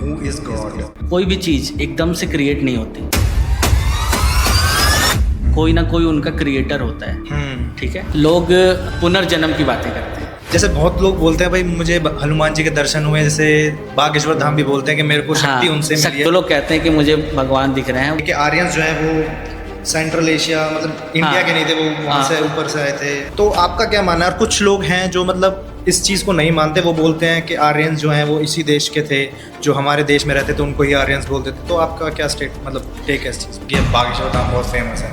Who is God? कोई भी चीज़ एकदम से क्रिएट नहीं होती, कोई ना कोई उनका क्रिएटर होता है। ठीक है, लोग पुनर्जन्म की बातें करते हैं। जैसे बहुत लोग बोलते हैं भाई मुझे हनुमान जी के दर्शन हुए, जैसे बागेश्वर धाम भी बोलते हैं कि मेरे को शक्ति उनसे मिली है। लोग कहते हैं कि मुझे भगवान दिख रहे हैं। कि आर्यंस जो है वो सेंट्रल एशिया मतलब इंडिया के नहीं थे, वो वहाँ से ऊपर से आए थे। तो आपका क्या मानना है? और कुछ लोग हैं जो मतलब इस चीज़ को नहीं मानते, वो बोलते हैं कि आर्यंस जो हैं वो इसी देश के थे, जो हमारे देश में रहते थे उनको ही आर्यंस बोलते थे। तो आपका क्या टेक है इस चीज़ की? बागेश्वर धाम बहुत फेमस है,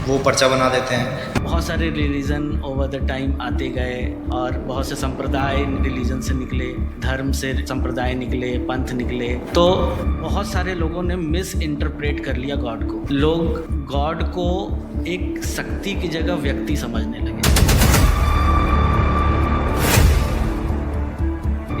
वो पर्चा बना देते हैं। बहुत सारे रिलीजन ओवर द टाइम आते गए और बहुत से संप्रदाय रिलीजन से निकले, धर्म से संप्रदाय निकले, पंथ निकले। तो बहुत सारे लोगों ने मिस इंटरप्रेट कर लिया गॉड को। लोग गॉड को एक शक्ति की जगह व्यक्ति समझने लगे।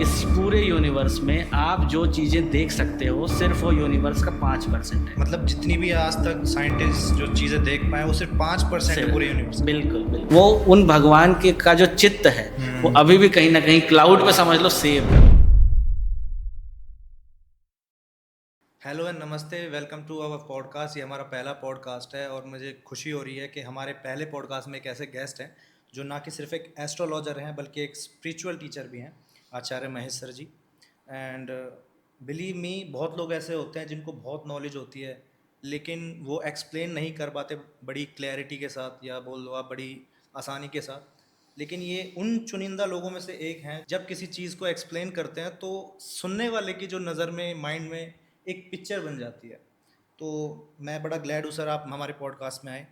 इस पूरे यूनिवर्स में आप जो चीज़ें देख सकते हो सिर्फ वो यूनिवर्स का 5% है। मतलब जितनी भी आज तक साइंटिस्ट जो चीज़ें देख पाए वो सिर्फ 5% है पूरे यूनिवर्स। बिल्कुल बिल्कुल। वो उन भगवान के का जो चित्त है वो अभी भी कहीं ना कहीं क्लाउड पे समझ लो सेव है। हेलो एंड नमस्ते, वेलकम टू आवर पॉडकास्ट। ये हमारा पहला पॉडकास्ट है और मुझे खुशी हो रही है कि हमारे पहले पॉडकास्ट में एक ऐसे गेस्ट हैं जो ना कि सिर्फ एक एस्ट्रोलॉजर हैं बल्कि एक स्पिरिचुअल टीचर भी हैं, Acharya Mahesh sir ji. And believe me, बहुत लोग ऐसे होते हैं जिनको बहुत नॉलेज होती है लेकिन वो एक्सप्लेन नहीं कर पाते बड़ी क्लैरिटी के साथ, या बोल लो आप बड़ी आसानी के साथ। लेकिन ये उन चुनिंदा लोगों में से एक हैं, जब किसी चीज़ को एक्सप्लेन करते हैं तो सुनने वाले की जो नज़र में, माइंड में एक पिक्चर बन जाती है। तो मैं बड़ा ग्लैड हूँ सर आप हमारे पॉडकास्ट में आए।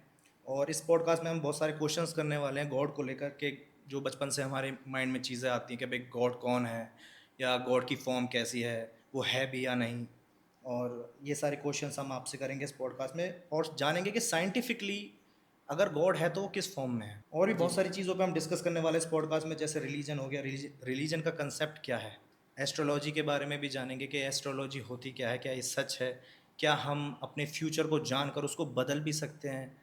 और इस पॉडकास्ट में हम बहुत सारे क्वेश्चंस करने वाले हैं गॉड को लेकर के, जो बचपन से हमारे माइंड में चीज़ें आती हैं कि भाई गॉड कौन है, या गॉड की फॉर्म कैसी है, वो है भी या नहीं। और ये सारे क्वेश्चंस हम आपसे करेंगे इस पॉडकास्ट में और जानेंगे कि साइंटिफिकली अगर गॉड है तो वो किस फॉर्म में है। और भी बहुत सारी चीज़ों पे हम डिस्कस करने वाले इस पॉडकास्ट में, जैसे रिलीजन हो गया, रिलीजन का कंसेप्ट क्या है, एस्ट्रोलॉजी के बारे में भी जानेंगे कि एस्ट्रोलॉजी होती क्या है, क्या ये सच है, क्या हम अपने फ्यूचर को जानकर उसको बदल भी सकते हैं।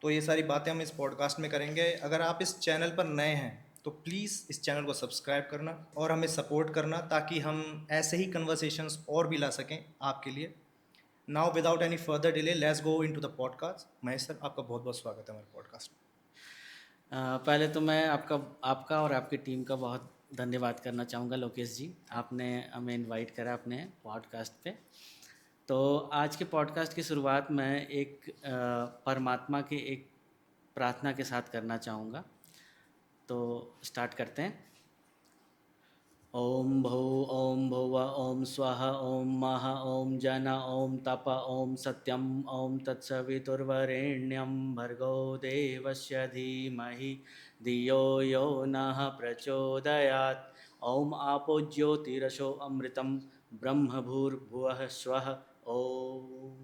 तो ये सारी बातें हम इस पॉडकास्ट में करेंगे। अगर आप इस चैनल पर नए हैं तो प्लीज़ इस चैनल को सब्सक्राइब करना और हमें सपोर्ट करना, ताकि हम ऐसे ही कन्वर्सेशंस और भी ला सकें आपके लिए। Now without any further delay let's go into the podcast. Mahesh sir, आपका बहुत बहुत स्वागत है हमारे पॉडकास्ट में। पहले तो मैं आपका और आपकी टीम का बहुत धन्यवाद करना चाहूँगा लोकेश जी, आपने हमें इनवाइट करा अपने पॉडकास्ट पे। तो आज के पॉडकास्ट की शुरुआत मैं एक परमात्मा के एक प्रार्थना के साथ करना चाहूँगा। तो स्टार्ट करते हैं। ओम भुव ओम स्वाहा ओम महा ओम जन ओम तप ओम सत्यम ओम तत्सवितुर्वरेण्यं भर्गो देवस्य धीमहि धियो यो नः प्रचोदयात्। ओम आपो ज्योतिरसो अमृतं ब्रह्म भूर्भुवः स्वः ओम।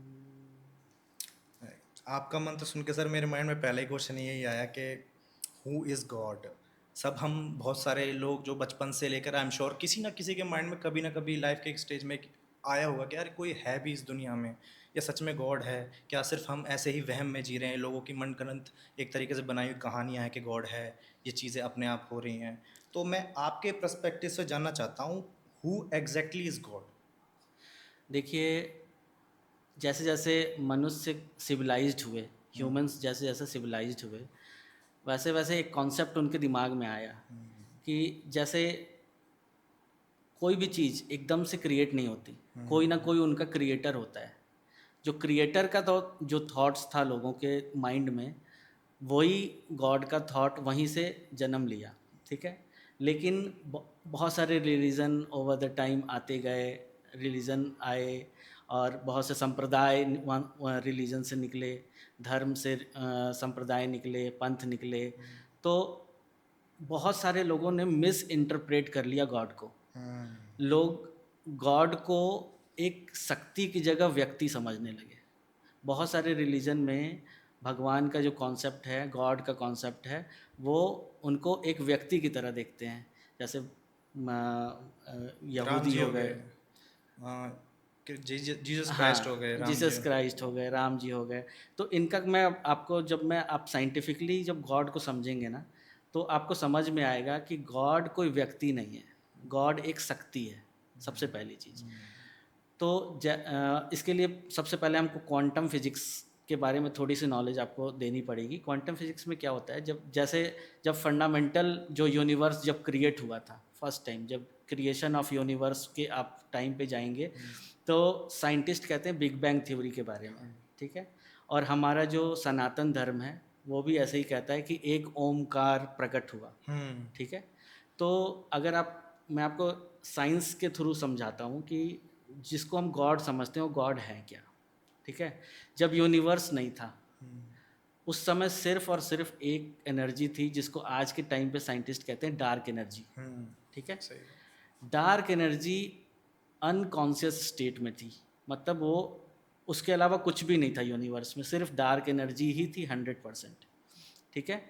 आपका मंत्र सुन के सर मेरे माइंड में पहले ही क्वेश्चन यही आया कि हु इज़ गॉड। सब हम बहुत सारे लोग जो बचपन से लेकर, आई एम श्योर किसी ना किसी के माइंड में कभी ना कभी लाइफ के एक स्टेज में आया होगा कि यार कोई है भी इस दुनिया में, या सच में गॉड है, क्या सिर्फ हम ऐसे ही वहम में जी रहे हैं, लोगों की मनगढ़ंत एक तरीके से बनाई हुई कहानियाँ हैं कि गॉड है, ये चीज़ें अपने आप हो रही हैं। तो मैं आपके पर्सपेक्टिव से जानना चाहता हूँ, हु एग्जैक्टली इज़ गॉड? देखिए, जैसे जैसे मनुष्य सिविलाइज्ड हुए, ह्यूमंस जैसे जैसे सिविलाइज्ड हुए, वैसे वैसे एक कॉन्सेप्ट उनके दिमाग में आया कि जैसे कोई भी चीज़ एकदम से क्रिएट नहीं होती, कोई ना कोई उनका क्रिएटर होता है। जो क्रिएटर का तो जो थॉट्स था लोगों के माइंड में, वही गॉड का थॉट वहीं से जन्म लिया। ठीक है, लेकिन बहुत सारे रिलीजन ओवर द टाइम आते गए, रिलीजन आए और बहुत से संप्रदाय रिलीजन से निकले, धर्म से संप्रदाय निकले, पंथ निकले। तो बहुत सारे लोगों ने मिस इंटरप्रेट कर लिया गॉड को। लोग गॉड को एक शक्ति की जगह व्यक्ति समझने लगे। बहुत सारे रिलीजन में भगवान का जो कॉन्सेप्ट है, गॉड का कॉन्सेप्ट है, वो उनको एक व्यक्ति की तरह देखते हैं। जैसे यहूदी हो गए, जीसस क्राइस्ट हो गए, जीसस क्राइस्ट हो गए, राम जी हो गए। तो इनका मैं आपको, जब मैं आप साइंटिफिकली जब गॉड को समझेंगे ना, तो आपको समझ में आएगा कि गॉड कोई व्यक्ति नहीं है, गॉड एक शक्ति है। सबसे पहली चीज़, इसके लिए सबसे पहले हमको क्वांटम फिजिक्स के बारे में थोड़ी सी नॉलेज आपको देनी पड़ेगी। क्वांटम फिजिक्स में क्या होता है, जब फंडामेंटल जो यूनिवर्स जब क्रिएट हुआ था फर्स्ट टाइम, जब क्रिएशन ऑफ यूनिवर्स के आप टाइम पे जाएंगे तो साइंटिस्ट कहते हैं बिग बैंग थ्योरी के बारे में, ठीक है। और हमारा जो सनातन धर्म है वो भी ऐसे ही कहता है कि एक ओमकार प्रकट हुआ, ठीक है। तो अगर मैं आपको साइंस के थ्रू समझाता हूँ कि जिसको हम गॉड समझते हैं वो गॉड है क्या, ठीक है। जब यूनिवर्स नहीं था उस समय सिर्फ और सिर्फ एक एनर्जी थी जिसको आज के टाइम पे साइंटिस्ट कहते हैं डार्क एनर्जी, ठीक है। डार्क एनर्जी अनकॉन्शियस स्टेट में थी, मतलब वो उसके अलावा कुछ भी नहीं था यूनिवर्स में, सिर्फ डार्क एनर्जी ही थी 100%, ठीक है।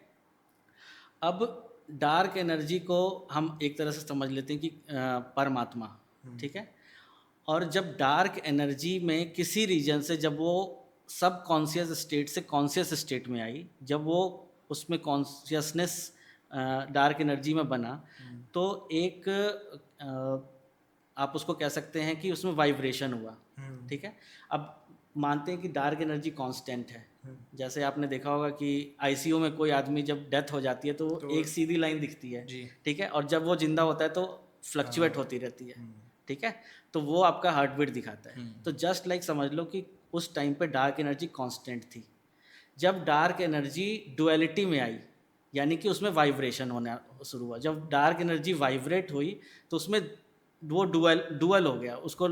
अब डार्क एनर्जी को हम एक तरह से समझ लेते हैं कि परमात्मा, ठीक है। और जब डार्क एनर्जी में किसी रीजन से जब वो सब कॉन्शियस स्टेट से कॉन्शियस स्टेट में आई, जब वो उसमें कॉन्शियसनेस डार्क एनर्जी में बना, तो एक आप उसको कह सकते हैं कि उसमें वाइब्रेशन हुआ, ठीक है। अब मानते हैं कि डार्क एनर्जी कांस्टेंट है, जैसे आपने देखा होगा कि आईसीयू में कोई आदमी जब डेथ हो जाती है तो एक सीधी लाइन दिखती है, ठीक है, और जब वो जिंदा होता है तो फ्लक्चुएट होती रहती है, ठीक है। तो वो आपका हार्ट बीट दिखाता है। तो जस्ट लाइक समझ लो कि उस टाइम पे डार्क एनर्जी कांस्टेंट थी। जब डार्क एनर्जी डुअलिटी में आई, यानी कि उसमें वाइब्रेशन होना शुरू हुआ, जब डार्क एनर्जी वाइब्रेट हुई तो उसमें वो डुअल हो गया, उसको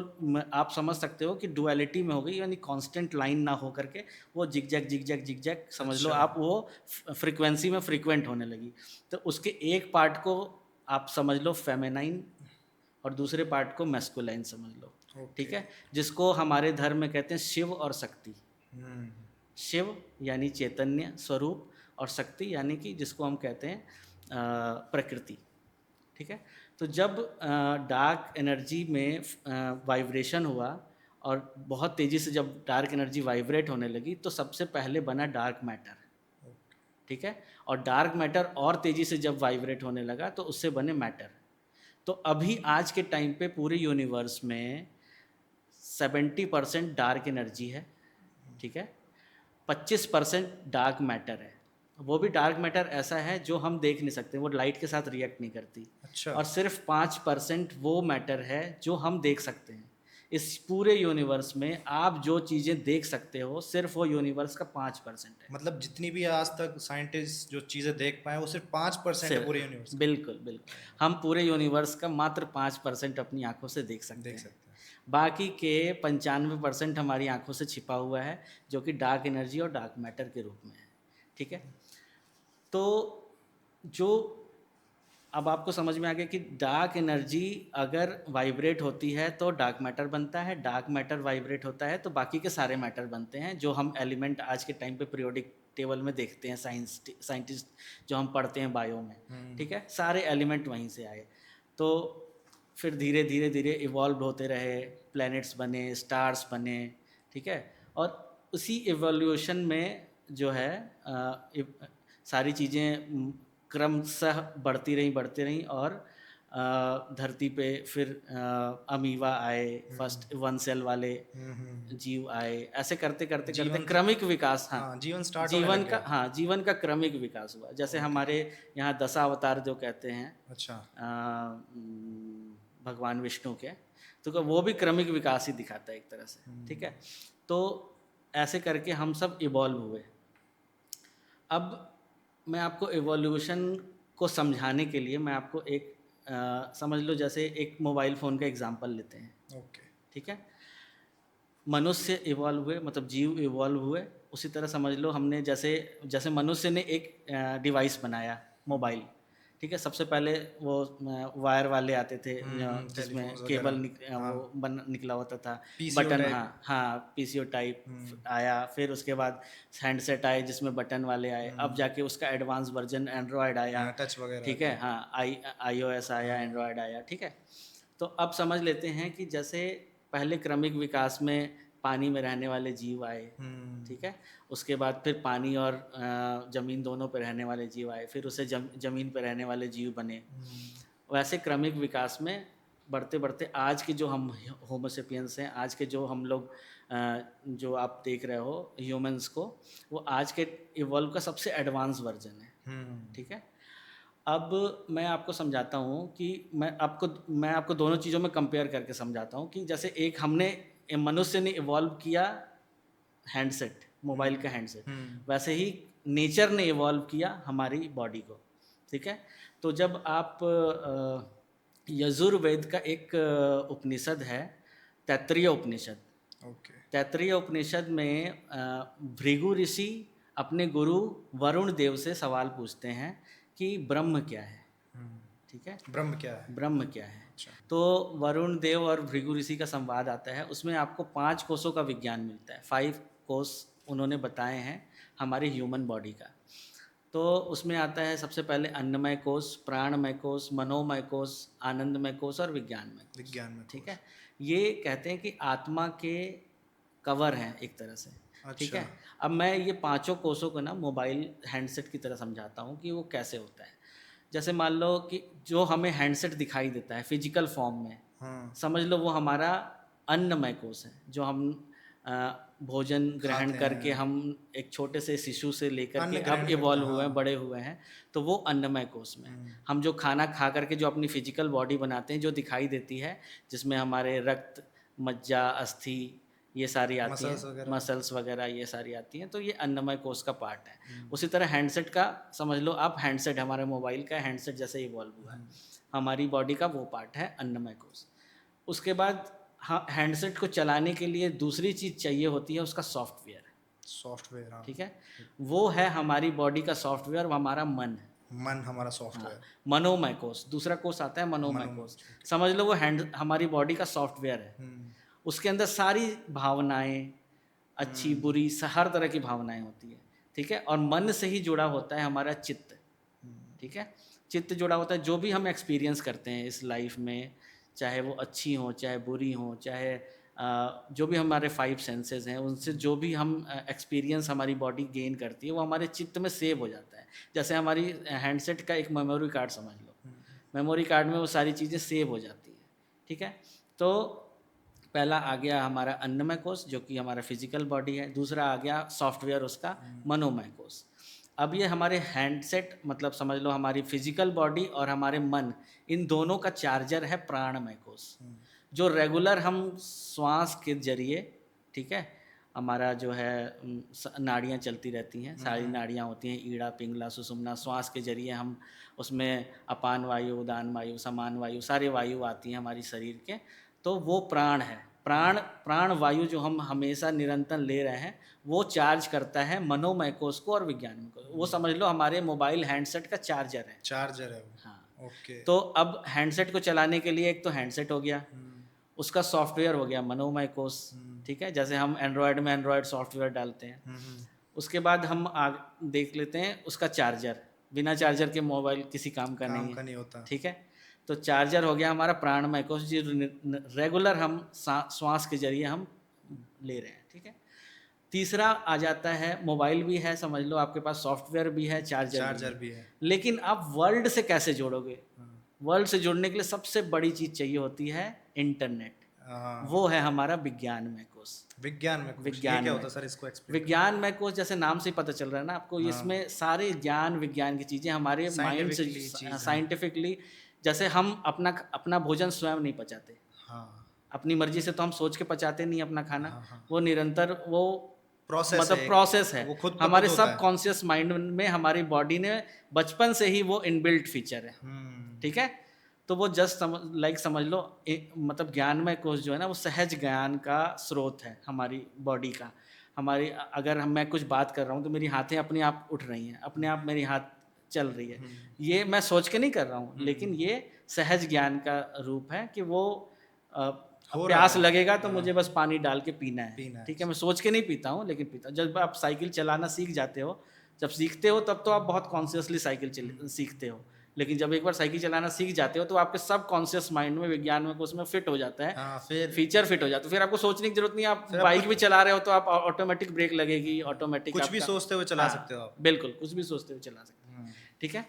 आप समझ सकते हो कि डुअलिटी में हो गई, यानी कांस्टेंट लाइन ना हो करके वो जिगजैग समझ लो आप, वो फ्रीक्वेंसी में फ्रीक्वेंट होने लगी। तो उसके एक पार्ट को आप समझ लो फेमिनाइन और दूसरे पार्ट को मैस्कुलाइन समझ लो, ठीक है। जिसको हमारे धर्म में कहते हैं शिव और शक्ति। शिव यानी चैतन्य स्वरूप और शक्ति यानी कि जिसको हम कहते हैं प्रकृति, ठीक है। तो जब डार्क एनर्जी में वाइब्रेशन हुआ और बहुत तेज़ी से जब डार्क एनर्जी वाइब्रेट होने लगी तो सबसे पहले बना डार्क मैटर, ठीक है। और डार्क मैटर और तेज़ी से जब वाइब्रेट होने लगा तो उससे बने मैटर। तो अभी आज के टाइम पे पूरे यूनिवर्स में 70% डार्क एनर्जी है, ठीक है। 25% डार्क मैटर है। वो भी डार्क मैटर ऐसा है जो हम देख नहीं सकते, वो लाइट के साथ रिएक्ट नहीं करती। अच्छा। और सिर्फ 5% वो मैटर है जो हम देख सकते हैं। इस पूरे यूनिवर्स में आप जो चीज़ें देख सकते हो सिर्फ वो यूनिवर्स का 5% है। मतलब जितनी भी आज तक साइंटिस्ट जो चीज़ें देख पाए वो सिर्फ 5% है पूरे यूनिवर्स। बिल्कुल बिल्कुल, हम पूरे यूनिवर्स का मात्र 5% अपनी आंखों से देख सकते हैं। बाकी के 95% हमारी आंखों से छिपा हुआ है, जो कि डार्क एनर्जी और डार्क मैटर के रूप में है, ठीक है। तो जो अब आपको समझ में आ गया कि डार्क एनर्जी अगर वाइब्रेट होती है तो डार्क मैटर बनता है, डार्क मैटर वाइब्रेट होता है तो बाकी के सारे मैटर बनते हैं जो हम एलिमेंट आज के टाइम पे पीरियोडिक टेबल में देखते हैं, साइंटिस्ट जो हम पढ़ते हैं बायो में, ठीक है। सारे एलिमेंट वहीं से आए। तो फिर धीरे धीरे धीरे इवॉल्व होते रहे, प्लैनेट्स बने, स्टार्स बने, ठीक है। और उसी इवोल्यूशन में जो है सारी चीज़ें क्रमशः बढ़ती रहीं और धरती पे फिर अमीबा आए, फर्स्ट 1 सेल वाले जीव आए, ऐसे करते करते करते क्रमिक विकास, हाँ जीवन स्टार्ट जीवन का, हाँ जीवन का क्रमिक विकास हुआ। जैसे हमारे यहाँ दशावतार जो कहते हैं, अच्छा, भगवान विष्णु के, तो वो भी क्रमिक विकास ही दिखाता है एक तरह से, ठीक है। तो ऐसे करके हम सब इवॉल्व हुए। अब मैं आपको एवोल्यूशन को समझाने के लिए मैं आपको एक समझ लो जैसे एक मोबाइल फ़ोन का एग्जांपल लेते हैं, ओके, ठीक है। मनुष्य इवॉल्व हुए, मतलब जीव इवॉल्व हुए, उसी तरह समझ लो हमने जैसे मनुष्य ने एक डिवाइस बनाया मोबाइल, ठीक है। सबसे पहले वो वायर वाले आते थे जिसमें केबल निकला होता था, बटन, हाँ पीसीओ टाइप आया, फिर उसके बाद हैंडसेट आए जिसमें बटन वाले आए, अब जाके उसका एडवांस वर्जन एंड्रॉयड आया, टच वगैरह, ठीक है, हाँ iOS आया, एंड्रॉयड आया, ठीक है। तो अब समझ लेते हैं कि जैसे पहले क्रमिक विकास में पानी में रहने वाले जीव आए, ठीक है। उसके बाद फिर पानी और ज़मीन दोनों पे रहने वाले जीव आए, फिर उसे ज़मीन पे रहने वाले जीव बने। वैसे क्रमिक विकास में बढ़ते बढ़ते आज के जो हम होमोसेपियंस हैं, आज के जो हम लोग जो आप देख रहे हो ह्यूमंस को, वो आज के इवॉल्व का सबसे एडवांस वर्जन है। ठीक है, अब मैं आपको समझाता हूँ कि मैं आपको दोनों चीज़ों में कंपेयर करके समझाता हूँ कि जैसे एक हमने मनुष्य ने इवॉल्व किया हैंडसेट, मोबाइल का हैंडसेट, वैसे ही नेचर ने इवॉल्व किया हमारी बॉडी को। ठीक है, तो जब आप यजुर्वेद का एक उपनिषद है तैत्तिरीय उपनिषद, ओके। तैत्तिरीय उपनिषद में भृगु ऋषि अपने गुरु वरुण देव से सवाल पूछते हैं कि ब्रह्म क्या है। ठीक है, ब्रह्म क्या है? ब्रह्म क्या है? अच्छा। तो वरुण देव और भृगु ऋषि का संवाद आता है, उसमें आपको 5 कोषों का विज्ञान मिलता है। 5 कोष उन्होंने बताए हैं हमारी ह्यूमन बॉडी का। तो उसमें आता है सबसे पहले अन्नमय कोष, प्राणमय कोष, मनोमय कोष, आनंदमय कोष और विज्ञानमय कोष। विज्ञानमय ठीक कोष। है, ये कहते हैं कि आत्मा के कवर हैं एक तरह से। ठीक है, अच्छा। अब मैं ये 5 कोषों को ना मोबाइल हैंडसेट की तरह समझाता हूँ कि वो कैसे होता है। जैसे मान लो कि जो हमें हैंडसेट दिखाई देता है फिजिकल फॉर्म में, समझ लो वो हमारा अन्नमय कोष है, जो हम भोजन ग्रहण खाते करके हैं। हम एक छोटे से शिशु से लेकर अन्न के ग्रहण अब करते इवॉल्व हैं, हुए हैं, हाँ। बड़े हुए हैं, तो वो अन्नमय कोष में हम जो खाना खा करके जो अपनी फिजिकल बॉडी बनाते हैं, जो दिखाई देती है, जिसमें हमारे रक्त, मज्जा, अस्थि ये सारी आती मसल्स हैं, वगैरह। मसल्स वगैरह ये सारी आती हैं, तो ये अन्नमय कोष का पार्ट है। उसी तरह हैंडसेट का समझ लो आप, हैंडसेट हमारे मोबाइल का हैंडसेट जैसे इवॉल्व हुआ है, हमारी बॉडी का वो पार्ट है अन्नमय कोष। उसके बाद हाँ, हैंडसेट को चलाने के लिए दूसरी चीज़ चाहिए होती है, उसका सॉफ्टवेयर। सॉफ्टवेयर, हाँ। ठीक है, वो है हमारी बॉडी का सॉफ्टवेयर, वो हमारा मन है। मन हमारा हाँ, सॉफ्टवेयर। मनोमय कोष, दूसरा कोष आता है मनोमय कोष। समझ लो वो हमारी बॉडी का सॉफ्टवेयर है। उसके अंदर सारी भावनाएं, अच्छी बुरी हर तरह की भावनाएं होती है। ठीक है, और मन से ही जुड़ा होता है हमारा चित्त। ठीक है, चित्त जुड़ा होता है, जो भी हम एक्सपीरियंस करते हैं इस लाइफ में, चाहे वो अच्छी हो चाहे बुरी हो, चाहे जो भी हमारे 5 सेंसेस हैं, उनसे जो भी हम एक्सपीरियंस हमारी बॉडी गेन करती है, वो हमारे चित्त में सेव हो जाता है। जैसे हमारी हैंडसेट का एक मेमोरी कार्ड समझ लो, मेमोरी कार्ड में वो सारी चीज़ें सेव हो जाती है। ठीक है, तो पहला आ गया हमारा अन्नमय कोष, जो कि हमारा फिजिकल बॉडी है। दूसरा आ गया सॉफ्टवेयर उसका, मनोमय कोष। अब ये हमारे हैंडसेट मतलब समझ लो हमारी फिजिकल बॉडी और हमारे मन, इन दोनों का चार्जर है प्राणमय कोष, जो रेगुलर हम श्वास के जरिए, ठीक है, हमारा जो है नाड़ियाँ चलती रहती हैं, सारी नाड़ियाँ होती हैं, ईड़ा, पिंगला, सुषुम्ना, श्वास के जरिए हम उसमें अपान वायु, उदान वायु, समान वायु, सारी वायु आती हैं हमारी शरीर के, तो वो प्राण है। प्राण वायु जो हम हमेशा निरंतर ले रहे हैं, वो चार्ज करता है मनोमय कोष को और विज्ञान को। वो समझ लो हमारे मोबाइल हैंडसेट का चार्जर है। चार्जर है वो। हाँ, ओके। तो अब हैंडसेट को चलाने के लिए एक तो हैंडसेट हो गया, उसका सॉफ्टवेयर हो गया मनोमय कोष। ठीक है, जैसे हम एंड्रॉयड में एंड्रॉयड सॉफ्टवेयर डालते हैं। उसके बाद हम देख लेते हैं उसका चार्जर, बिना चार्जर के मोबाइल किसी काम का नहीं होता। ठीक है, तो चार्जर हो गया हमारा प्राणमय कोष, जो रेगुलर हम श्वास के जरिए हम ले रहे हैं। ठीक है, तीसरा आ जाता है मोबाइल भी है, समझ लो आपके पास सॉफ्टवेयर भी है, चार्जर भी है। लेकिन आप वर्ल्ड से कैसे जोड़ोगे? वर्ल्ड से जुड़ने के लिए सबसे बड़ी चीज़ चाहिए होती है इंटरनेट। वो है हमारा विज्ञानमय कोष। विज्ञानमय कोष, ये क्या होता है सर, इसको एक्सप्लेन। विज्ञानमय कोष जैसे नाम से ही पता चल रहा है ना आपको, इसमें सारे ज्ञान विज्ञान की चीज़ें हमारे माइंड से साइंटिफिकली, जैसे हम अपना भोजन स्वयं नहीं पचाते, अपनी मर्जी से तो हम सोच के पचाते नहीं अपना खाना, वो निरंतर वो प्रोसेस है, वो हमारे सब कॉन्शियस माइंड में, हमारी बॉडी ने बचपन से ही वो इनबिल्ट फीचर है। ठीक है, तो वो जस्ट समझ लो मतलब ज्ञानमय कोष जो है ना, वो सहज ज्ञान का स्रोत है हमारी बॉडी का। हमारी अगर मैं कुछ बात कर रहा हूँ तो मेरी हाथें अपने आप उठ रही हैं, अपने आप मेरी हाथ चल रही है, ये मैं सोच के नहीं कर रहा हूँ, लेकिन ये सहज ज्ञान का रूप है कि वो प्यास लगेगा तो मुझे बस पानी डाल के पीना है। ठीक है, मैं सोच के नहीं पीता हूँ, लेकिन पीता। जब आप साइकिल चलाना सीख जाते हो, जब सीखते हो तब तो आप बहुत कॉन्शियसली साइकिल सीखते हो, लेकिन जब एक बार साइकिल चलाना सीख जाते हो तो आपके सब कॉन्शियस माइंड में विज्ञान में उसमें फिट हो जाता है, फिर फीचर फिट हो जाता है, फिर आपको सोचने की जरूरत नहीं। आप बाइक भी चला रहे हो तो आप ऑटोमेटिक ब्रेक लगेगी, ऑटोमेटिक कुछ भी सोचते हुए चला सकते हो आप। बिल्कुल, कुछ भी सोचते हुए चला सकते हो। ठीक है,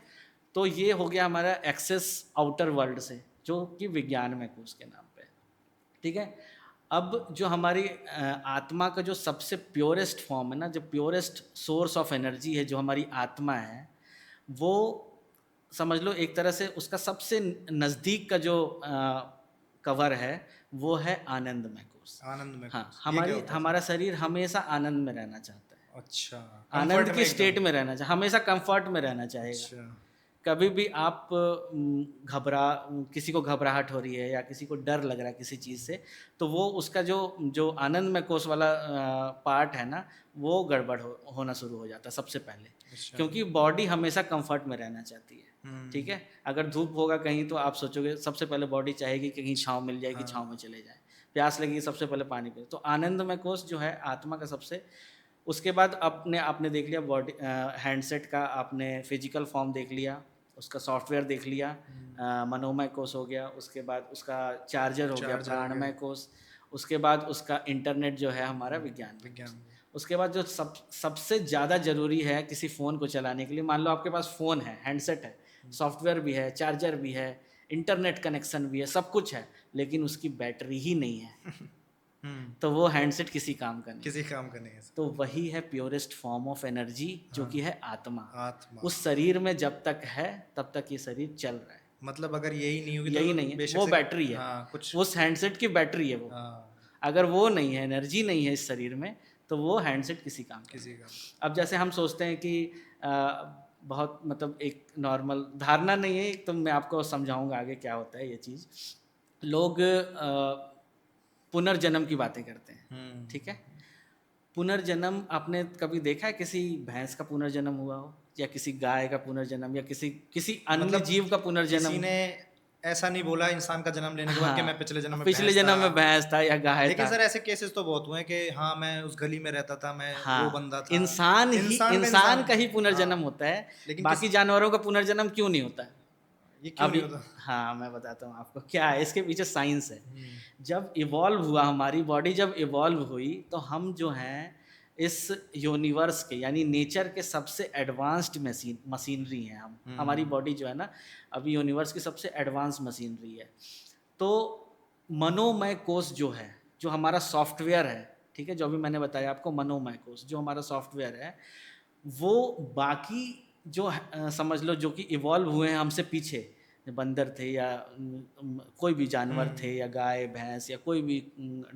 तो ये हो गया हमारा एक्सेस आउटर वर्ल्ड से। जो कि विज्ञानमय कोश के नाम पे है। ठीक है। अब जो हमारी आत्मा का जो सबसे प्योरेस्ट फॉर्म है ना, जो प्योरेस्ट सोर्स ऑफ एनर्जी है, जो हमारी आत्मा है, वो समझ लो एक तरह से उसका सबसे नज़दीक का जो कवर है वो है आनंदमय कोश। आनंद में हाँ, ये क्या होता है हमारा शरीर हमेशा आनंद में रहना चाहता है, अच्छा आनंद कंफर्ट की में स्टेट एकदम में रहना चाहिए, हमेशा कंफर्ट में रहना चाहेगा। अच्छा कभी भी आप किसी को घबराहट हो रही है या किसी को डर लग रहा है किसी चीज़ से, तो वो उसका जो जो आनंदमय कोश वाला पार्ट है ना, वो गड़बड़ होना शुरू हो जाता है सबसे पहले, अच्छा क्योंकि बॉडी हमेशा कंफर्ट में रहना चाहती है। ठीक हम्म है। अगर धूप होगा कहीं तो आप सोचोगे सबसे पहले बॉडी चाहेगी कि कहीं छाँव मिल जाएगी, छाँव में हाँ चले जाए। प्यास लगेगी सबसे पहले पानी पिए। तो आनंदमय कोश जो है आत्मा का सबसे, उसके बाद अपने आपने देख लिया बॉडी हैंडसेट का, आपने फिजिकल फॉर्म देख लिया, उसका सॉफ्टवेयर देख लिया, मनोमय कोश हो गया, उसके बाद उसका चार्जर हो गया चार्जर हो गया प्राणमय कोश, उसके बाद उसका इंटरनेट जो है हमारा विज्ञानमय कोश। विज्ञान उसके बाद जो सबसे ज़्यादा ज़रूरी है किसी फ़ोन को चलाने के लिए, मान लो आपके पास फ़ोन है, हैंडसेट है, सॉफ्टवेयर भी है, चार्जर भी है, इंटरनेट कनेक्शन भी है, सब कुछ है, लेकिन उसकी बैटरी ही नहीं है, तो वो हैंडसेट किसी काम का नहीं। किसी काम का नहीं है तो वही है प्योरेस्ट फॉर्म ऑफ एनर्जी, जो हाँ कि है आत्मा। आत्मा उस शरीर में जब तक है तब तक ये शरीर चल रहा है। मतलब अगर यही नहीं होगी यही तो नहीं है, बेशक वो से बैटरी है, हाँ कुछ उस हैंडसेट की बैटरी है वो। हाँ अगर वो नहीं है, एनर्जी नहीं है इस शरीर में, तो वो हैंडसेट किसी काम का किसी नहीं। का अब जैसे हम सोचते हैं कि बहुत मतलब एक नॉर्मल धारणा नहीं है, तो मैं आपको समझाऊंगा आगे क्या होता है ये चीज़। लोग पुनर्जन्म की बातें करते हैं। ठीक है। पुनर्जन्म आपने कभी देखा है किसी भैंस का पुनर्जन्म हुआ हो, या किसी गाय का पुनर्जन्म, या किसी किसी अन्य मतलब जीव का किसी पुनर्जन्म? ने ऐसा नहीं बोला इंसान का जन्म लेने के बाद कि मैं हाँ, पिछले जन्म में पिछले भैंस था जन्म में भैंस था या गाय लेकिन था। सर ऐसे केसेस तो बहुत हुए हैं कि हाँ मैं उस गली में रहता था मैं वो हाँ, बंदा था इंसान का ही हाँ पुनर्जन्म होता है। लेकिन बाकी जानवरों का पुनर्जन्म क्यों नहीं होता है? ये क्यों अभी नहीं होता हाँ, मैं बताता हूँ आपको क्या है इसके पीछे साइंस है। हम्म, जब इवॉल्व हुआ, हमारी बॉडी जब इवॉल्व हुई, तो हम जो हैं इस यूनिवर्स के यानी नेचर के सबसे एडवांस्ड मशीनरी हैं हम। हमारी बॉडी जो है ना, अभी यूनिवर्स की सबसे एडवांस मशीनरी है। तो मनोमय कोश जो है, जो हमारा सॉफ्टवेयर है, ठीक है, जो अभी मैंने बताया आपको, मनोमय कोश जो हमारा सॉफ्टवेयर है, वो बाकी जो समझ लो जो कि इवॉल्व हुए हैं हमसे पीछे, बंदर थे या कोई भी जानवर थे, या गाय भैंस, या कोई भी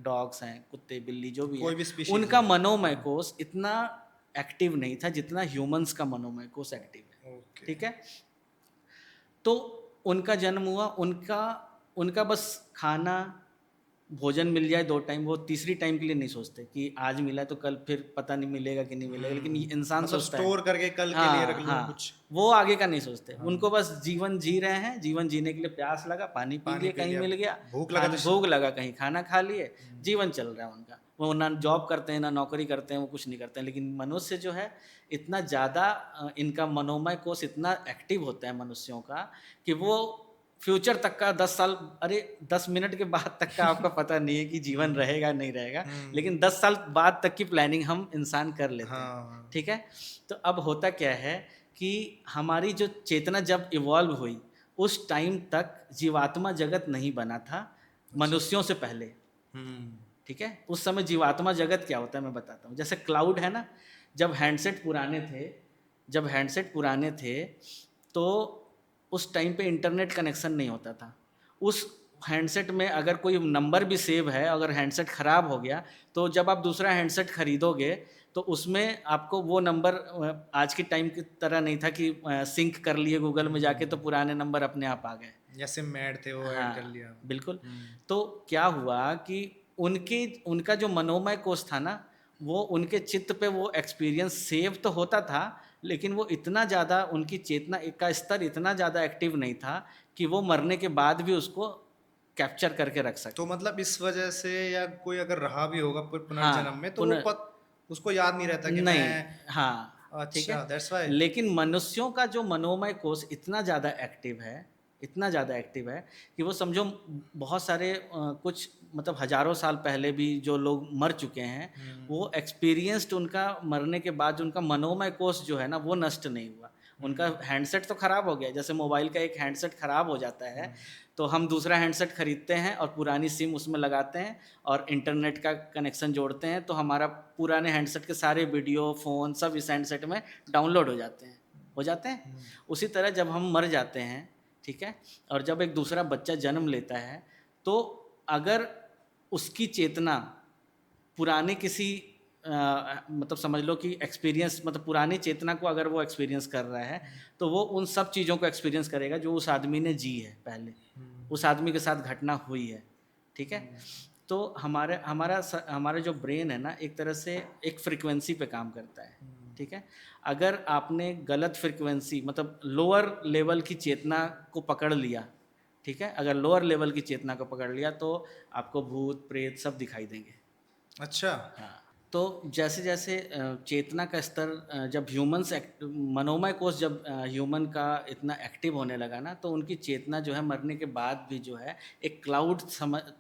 डॉग्स हैं, कुत्ते बिल्ली जो भी कोई है, भी स्पीशीज उनका है मनोमय कोश इतना एक्टिव नहीं था जितना ह्यूमंस का मनोमय कोश एक्टिव है। ओके ठीक है। तो उनका जन्म हुआ, उनका उनका बस खाना भोजन मिल जाए 2 टाइम, वो तीसरी टाइम के लिए नहीं सोचते कि आज मिला है तो कल फिर पता नहीं मिलेगा कि नहीं मिलेगा, लेकिन ये इंसान मतलब सोचता है। स्टोर करके कल के लिए रख हाँ लूँ हाँ, कुछ वो आगे का नहीं सोचते। हाँ उनको बस जीवन जी रहे हैं, जीवन जीने के लिए प्यास लगा पानी पी पानी लिए, पी कहीं लिया मिल गया, भूख लगा तो भूख लगा कहीं खाना खा लिए, जीवन चल रहा है उनका। वो ना जॉब करते हैं ना नौकरी करते हैं, वो कुछ नहीं करते हैं। लेकिन मनुष्य जो है इतना ज़्यादा इनका मनोमय कोश इतना एक्टिव होता है मनुष्यों का कि वो फ्यूचर तक का 10 साल, अरे 10 मिनट के बाद तक का आपका पता नहीं है कि जीवन रहेगा नहीं रहेगा, लेकिन 10 साल बाद तक की प्लानिंग हम इंसान कर लेते हैं। हाँ ठीक है। तो अब होता क्या है कि हमारी जो चेतना जब इवॉल्व हुई, उस टाइम तक जीवात्मा जगत नहीं बना था, मनुष्यों से पहले। ठीक है। उस समय जीवात्मा जगत क्या होता है मैं बताता हूँ। जैसे क्लाउड है ना, जब हैंडसेट पुराने थे तो उस टाइम पे इंटरनेट कनेक्शन नहीं होता था। उस हैंडसेट में अगर कोई नंबर भी सेव है, अगर हैंडसेट ख़राब हो गया, तो जब आप दूसरा हैंडसेट खरीदोगे तो उसमें आपको वो नंबर आज के टाइम की तरह नहीं था कि सिंक कर लिए गूगल में जाके तो पुराने नंबर अपने आप आ गए। या सिम ऐड थे वो ऐड कर हाँ, लिया बिल्कुल। तो क्या हुआ कि उनका जो मनोमय कोश था ना, वो उनके चित्त पे वो एक्सपीरियंस सेव तो होता था, लेकिन वो इतना ज़्यादा उनकी चेतना का स्तर इतना ज़्यादा एक्टिव नहीं था कि वो मरने के बाद भी उसको कैप्चर करके रख तो सके। मतलब इस वजह से या कोई अगर रहा भी होगा पुनर्जन्म हाँ, में तो वो उसको याद नहीं रहता कि नहीं, मैं हाँ, ठीक है। अच्छा दैट्स वाई लेकिन मनुष्यों का जो मनोमय कोश इतना ज़्यादा एक्टिव है कि वो समझो बहुत सारे कुछ मतलब हज़ारों साल पहले भी जो लोग मर चुके हैं, वो एक्सपीरियंस्ड, उनका मरने के बाद उनका मनोमय कोश जो है ना वो नष्ट नहीं हुआ। उनका हैंडसेट तो ख़राब हो गया, जैसे मोबाइल का एक हैंडसेट ख़राब हो जाता है तो हम दूसरा हैंडसेट ख़रीदते हैं और पुरानी सिम उसमें लगाते हैं और इंटरनेट का कनेक्शन जोड़ते हैं, तो हमारा पुराने हैंडसेट के सारे वीडियो, फ़ोन सब इस हैंडसेट में डाउनलोड हो जाते हैं। उसी तरह जब हम मर जाते हैं, ठीक है, और जब एक दूसरा बच्चा जन्म लेता है, तो अगर उसकी चेतना पुराने किसी मतलब समझ लो कि एक्सपीरियंस, मतलब पुरानी चेतना को अगर वो एक्सपीरियंस कर रहा है तो वो उन सब चीज़ों को एक्सपीरियंस करेगा जो उस आदमी ने जी है पहले, उस आदमी के साथ घटना हुई है, ठीक है। तो हमारा जो ब्रेन है ना, एक तरह से एक फ्रिक्वेंसी पे काम करता है, ठीक है। अगर आपने गलत फ्रिक्वेंसी, मतलब लोअर लेवल की चेतना को पकड़ लिया, ठीक है, अगर लोअर लेवल की चेतना को पकड़ लिया तो आपको भूत प्रेत सब दिखाई देंगे। अच्छा। हाँ, तो जैसे जैसे चेतना का स्तर जब मनोमय कोष जब ह्यूमन का इतना एक्टिव होने लगा ना, तो उनकी चेतना जो है मरने के बाद भी जो है एक क्लाउड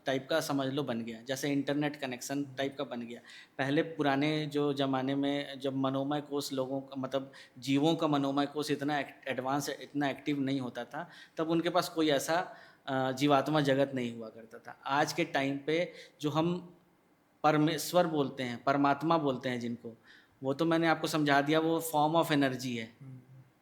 टाइप का समझ लो बन गया, जैसे इंटरनेट कनेक्शन टाइप का बन गया। पहले पुराने जो ज़माने में जब मनोमय कोष लोगों का, मतलब जीवों का मनोमय कोष इतना एडवांस, इतना एक्टिव नहीं होता था, तब उनके पास कोई ऐसा जीवात्मा जगत नहीं हुआ करता था। आज के टाइम पे जो हम परमेश्वर बोलते हैं, परमात्मा बोलते हैं जिनको, वो तो मैंने आपको समझा दिया, वो फॉर्म ऑफ एनर्जी है,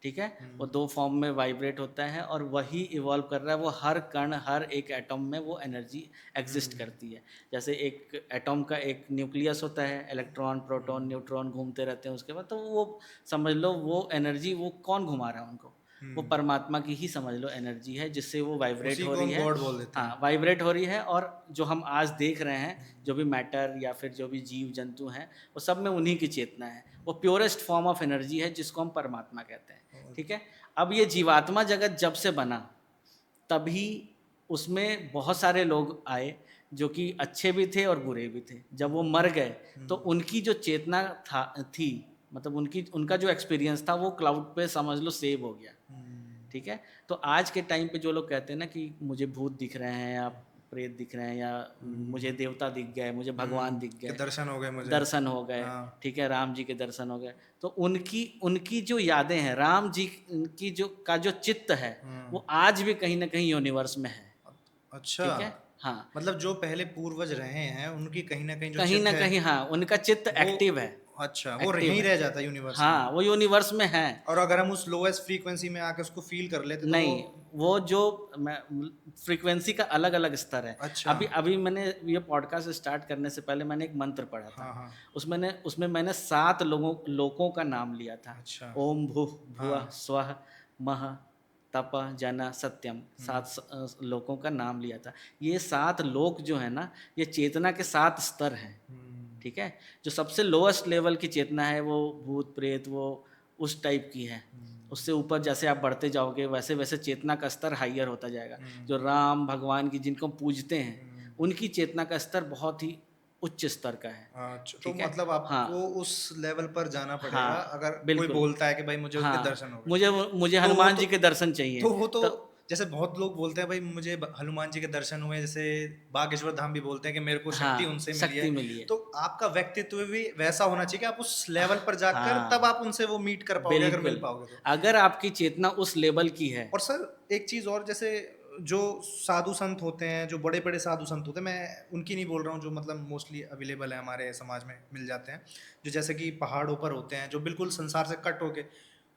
ठीक है। वो 2 फॉर्म में वाइब्रेट होता है और वही इवॉल्व कर रहा है, वो हर कण, हर एक एटम में वो एनर्जी एग्जिस्ट करती है। जैसे एक एटम का एक न्यूक्लियस होता है, इलेक्ट्रॉन, प्रोटॉन, न्यूट्रॉन घूमते रहते हैं उसके बाद, तो वो समझ लो वो एनर्जी, वो कौन घुमा रहा है उनको, वो परमात्मा की ही समझ लो एनर्जी है, जिससे वो वाइब्रेट उसी हो को रही हम है। गॉड बोल देते हैं। हाँ, वाइब्रेट हो रही है, और जो हम आज देख रहे हैं, जो भी मैटर या फिर जो भी जीव जंतु हैं, वो सब में उन्हीं की चेतना है, वो प्योरेस्ट फॉर्म ऑफ एनर्जी है जिसको हम परमात्मा कहते हैं, ठीक है। अब ये जीवात्मा जगत जब से बना, तभी उसमें बहुत सारे लोग आए जो कि अच्छे भी थे और बुरे भी थे। जब वो मर गए तो उनकी जो चेतना थी, मतलब उनका जो एक्सपीरियंस था, वो क्लाउड पे समझ लो सेव हो गया, ठीक है। तो आज के टाइम पे जो लोग कहते हैं ना कि मुझे भूत दिख रहे हैं या प्रेत दिख रहे हैं या मुझे देवता दिख गए, मुझे भगवान दिख कि गए, दर्शन हो गए मुझे। दर्शन हो गए, हाँ। ठीक है, राम जी के दर्शन हो गए, तो उनकी उनकी जो यादें हैं, राम जी की जो चित्त है, वो आज भी कहीं ना कहीं यूनिवर्स में है, अच्छा। ठीक है। हाँ, मतलब जो पहले पूर्वज रहे हैं उनकी कहीं ना कहीं जो कहीं चित्त ना है कहीं, हाँ, उनका चित्त वो, एक्टिव है, अच्छा, वो एक्टिव यहीं है, रह जाता है यूनिवर्स में। हाँ, वो यूनिवर्स में है। और अगर हम उस लोएस्ट फ्रीक्वेंसी में आके उसको फील कर लेते तो वो। नहीं, वो जो फ्रीक्वेंसी का अलग अलग स्तर है। अच्छा। अभी अभी मैंने ये पॉडकास्ट स्टार्ट करने से पहले मैंने एक मंत्र पढ़ा था, हाँ हाँ। उसमें मैंने 7 लोकों का नाम लिया था। अच्छा। ओम भूः भुवः हाँ। स्वः मः तपः जन सत्यम, 7 लोकों का नाम लिया था। ये 7 लोक जो है ना, ये चेतना के 7 स्तर हैं, ठीक है। जो सबसे लोएस्ट लेवल की चेतना है वो भूत प्रेत, वो उस टाइप की है। उससे ऊपर जैसे आप बढ़ते जाओगे वैसे वैसे चेतना का स्तर हाइयर होता जाएगा। जो राम भगवान की जिनको पूजते हैं, उनकी चेतना का स्तर बहुत ही उच्च स्तर का है, अच्छा, तो ठीक है। मतलब हाँ, आपको उस लेवल पर जाना पड़ेगा हाँ, अगर कोई बिल्कुल। बोलता है कि भाई मुझे उसके हाँ, दर्शन हो गए। मुझे तो वो हनुमान तो जी के दर्शन चाहिए, तो वो तो तो जैसे बहुत लोग बोलते हैं भाई मुझे हनुमान जी के दर्शन हुए, जैसे बागेश्वर धाम भी बोलते हैं कि मेरे को शक्ति हाँ, उनसे मिली है। शक्ति मिली है। तो आपका व्यक्तित्व भी वैसा होना चाहिए कि आप उस लेवल पर जाकर तब हाँ, आप उनसे वो मीट कर पाओगे, अगर मिल बिल्कुल। पाओगे तो। अगर आपकी चेतना उस लेवल की है, और सर एक चीज़ और, जैसे जो साधु संत होते हैं, जो बड़े बड़े साधु संत होते हैं, मैं उनकी नहीं बोल रहा हूँ, जो मतलब मोस्टली अवेलेबल है हमारे समाज में मिल जाते हैं, जो जैसे कि पहाड़ों पर होते हैं, जो बिल्कुल संसार से कट होके,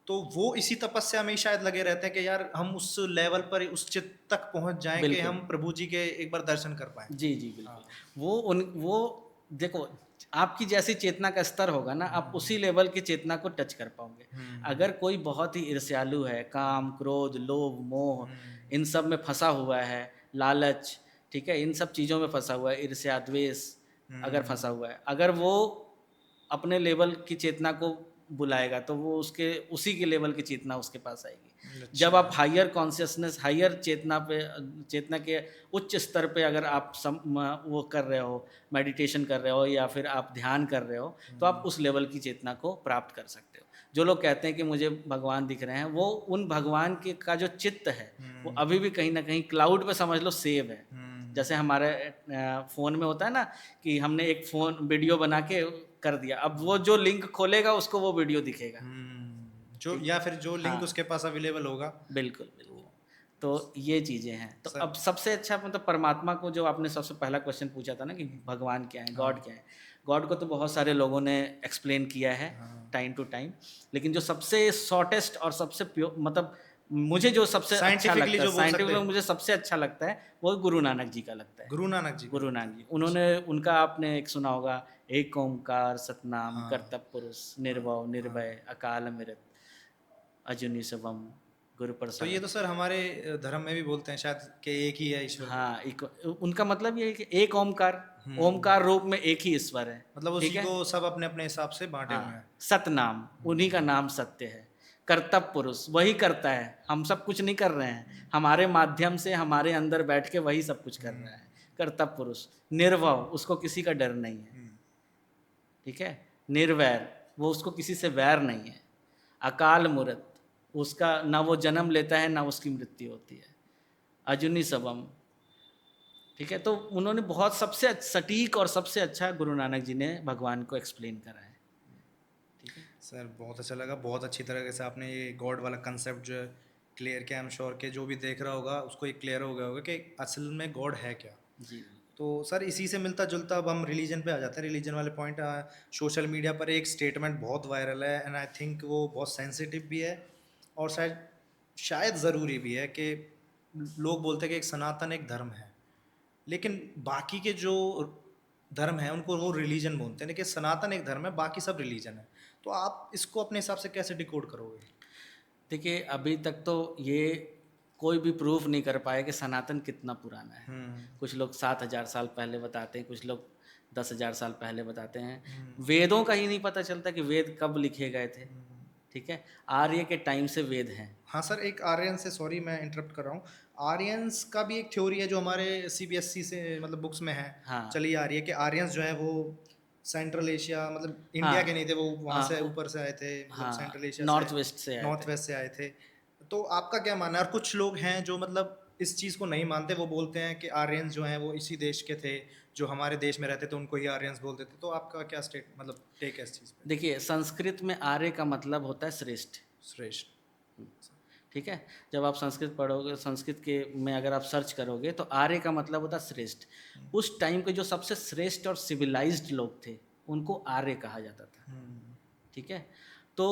तो वो इसी तपस्या में ही शायद लगे रहते हैं कि यार हम उस लेवल पर, उस चित्त तक पहुंच जाएं कि बिल्कुल। हम प्रभु जी के एक बार दर्शन कर पाएं। जी, जी, बिल्कुल। हाँ। वो देखो, आपकी जैसी चेतना का स्तर होगा ना, आप उसी लेवल की चेतना को टच कर पाओगे। अगर कोई बहुत ही ईर्ष्यालु है, काम, क्रोध, लोभ, मोह, इन सब में फँसा हुआ है, लालच, ठीक है, इन सब चीज़ों में फँसा हुआ है, ईर्ष्या, द्वेष अगर फँसा हुआ है, अगर वो अपने लेवल की चेतना को बुलाएगा तो वो उसके उसी के लेवल की चेतना उसके पास आएगी। जब आप हायर कॉन्शियसनेस, हायर चेतना के उच्च स्तर पे अगर आप वो कर रहे हो, मेडिटेशन कर रहे हो या फिर आप ध्यान कर रहे हो, तो आप उस लेवल की चेतना को प्राप्त कर सकते हो। जो लोग कहते हैं कि मुझे भगवान दिख रहे हैं, वो उन भगवान के का जो चित्त है वो अभी भी कहीं ना कहीं क्लाउड पे समझ लो सेव है। जैसे हमारे फ़ोन में होता है ना कि हमने एक फ़ोन वीडियो बना के कर दिया, अब वो जो लिंक खोलेगा उसको वो वीडियो दिखेगा, जो या फिर जो लिंक हाँ, उसके पास अवेलेबल होगा। बिल्कुल, बिल्कुल। तो ये चीज़ें हैं। तो सर अब सबसे अच्छा मतलब परमात्मा को जो आपने सबसे पहला क्वेश्चन पूछा था ना कि भगवान क्या है, हाँ, गॉड क्या है? गॉड को तो बहुत सारे लोगों ने एक्सप्लेन किया है हाँ। टाइम टू टाइम, लेकिन जो सबसे शॉर्टेस्ट और सबसे मतलब मुझे जो सबसे अच्छा साइंटिफिकली लगता है, जो बोल सकते साइंटिफिक में हैं, मुझे सबसे अच्छा लगता है, वो गुरु नानक जी का लगता है। गुरु नानक जी का गुरु लगता नानक है। जी, उन्होंने उनका आपने एक सुना होगा, एक ओंकार सतनाम हाँ, करतब पुरुष, हाँ, निर्भव निर्भय हाँ। अकाल मृत अजूनी सवम गुरु तो ये प्रसाद। तो सर हमारे धर्म में भी बोलते हैं शायद कि एक ही है ईश्वर। हाँ, एक उनका मतलब ये है कि एक ओमकार, हुँ, ओमकार रूप में एक ही ईश्वर है, मतलब ठीक उसी है? को सब अपने-अपने हिसाब से बाँटे हुए हाँ, हैं। सतनाम, उन्हीं का नाम सत्य है। कर्तव्य पुरुष, वही करता है, हम सब कुछ नहीं कर रहे हैं, हमारे माध्यम से हमारे अंदर बैठ के वही सब कुछ कर हुँ, रहा है। कर्तव्य पुरुष, निर्भव, उसको किसी का डर नहीं है, हुँ। ठीक है? निर्वैर, वो उसको किसी से वैर नहीं है। अकाल मूर्त, उसका ना वो जन्म लेता है, ना उसकी मृत्यु होती है। अजूनी सबम, ठीक है? तो उन्होंने बहुत सबसे सटीक और सबसे अच्छा गुरु नानक जी ने भगवान को एक्सप्लेन करा है, ठीक है? सर बहुत अच्छा लगा, बहुत अच्छी तरीके से आपने ये गॉड वाला कंसेप्ट जो है क्लियर किया। आई एम श्योर कि जो भी देख रहा होगा उसको ये क्लियर हो गया होगा कि असल में गॉड है क्या। जी, तो सर इसी से मिलता जुलता अब हम रिलीजन पे आ जाते हैं। रिलीजन वाले पॉइंट, सोशल मीडिया पर एक स्टेटमेंट बहुत वायरल है एंड आई थिंक वो बहुत सेंसिटिव भी है और शायद शायद ज़रूरी भी है कि लोग बोलते हैं कि एक सनातन एक धर्म है, लेकिन बाकी के जो धर्म हैं उनको वो रिलीजन बोलते हैं, लेकिन सनातन एक धर्म है, बाकी सब रिलीजन है। तो आप इसको अपने हिसाब से कैसे डिकोड करोगे? देखिए अभी तक तो ये कोई भी प्रूफ नहीं कर पाया कि सनातन कितना पुराना है। हुँ, कुछ लोग 7,000 साल पहले बताते हैं, कुछ लोग 10,000 साल पहले बताते हैं। हुँ, वेदों का ही नहीं पता चलता कि वेद कब लिखे गए थे, हुँ। ठीक है? आर्य के टाइम से वेद हैं। हाँ सर, एक आर्यन से, सॉरी मैं इंटरप्ट कर रहा हूँ। आर्यंस का भी एक थ्योरी है जो हमारे सीबीएसई से मतलब बुक्स में है, हाँ, चली आ रही है कि आर्यंस जो हैं वो सेंट्रल एशिया मतलब इंडिया के हाँ, नहीं थे, वो वहाँ से हाँ, ऊपर से आए थे, मतलब सेंट्रल हाँ, एशिया से, नॉर्थ वेस्ट से आए थे। नॉर्थ वेस्ट से आए थे। तो आपका क्या मानना है? और कुछ लोग हैं जो मतलब इस चीज़ को नहीं मानते, वो बोलते हैं कि आर्यंस जो हैं वो इसी देश के थे, जो हमारे देश में रहते थे उनको ही आर्यंस बोलते थे। तो आपका क्या स्टेट मतलब टेक है इस चीज़ पे? देखिए संस्कृत में आर्य का मतलब होता है श्रेष्ठ। श्रेष्ठ। ठीक है, जब आप संस्कृत पढ़ोगे, संस्कृत के में अगर आप सर्च करोगे तो आर्य का मतलब होता है श्रेष्ठ। उस टाइम के जो सबसे श्रेष्ठ और सिविलाइज्ड लोग थे उनको आर्य कहा जाता था, हुँ, ठीक है? तो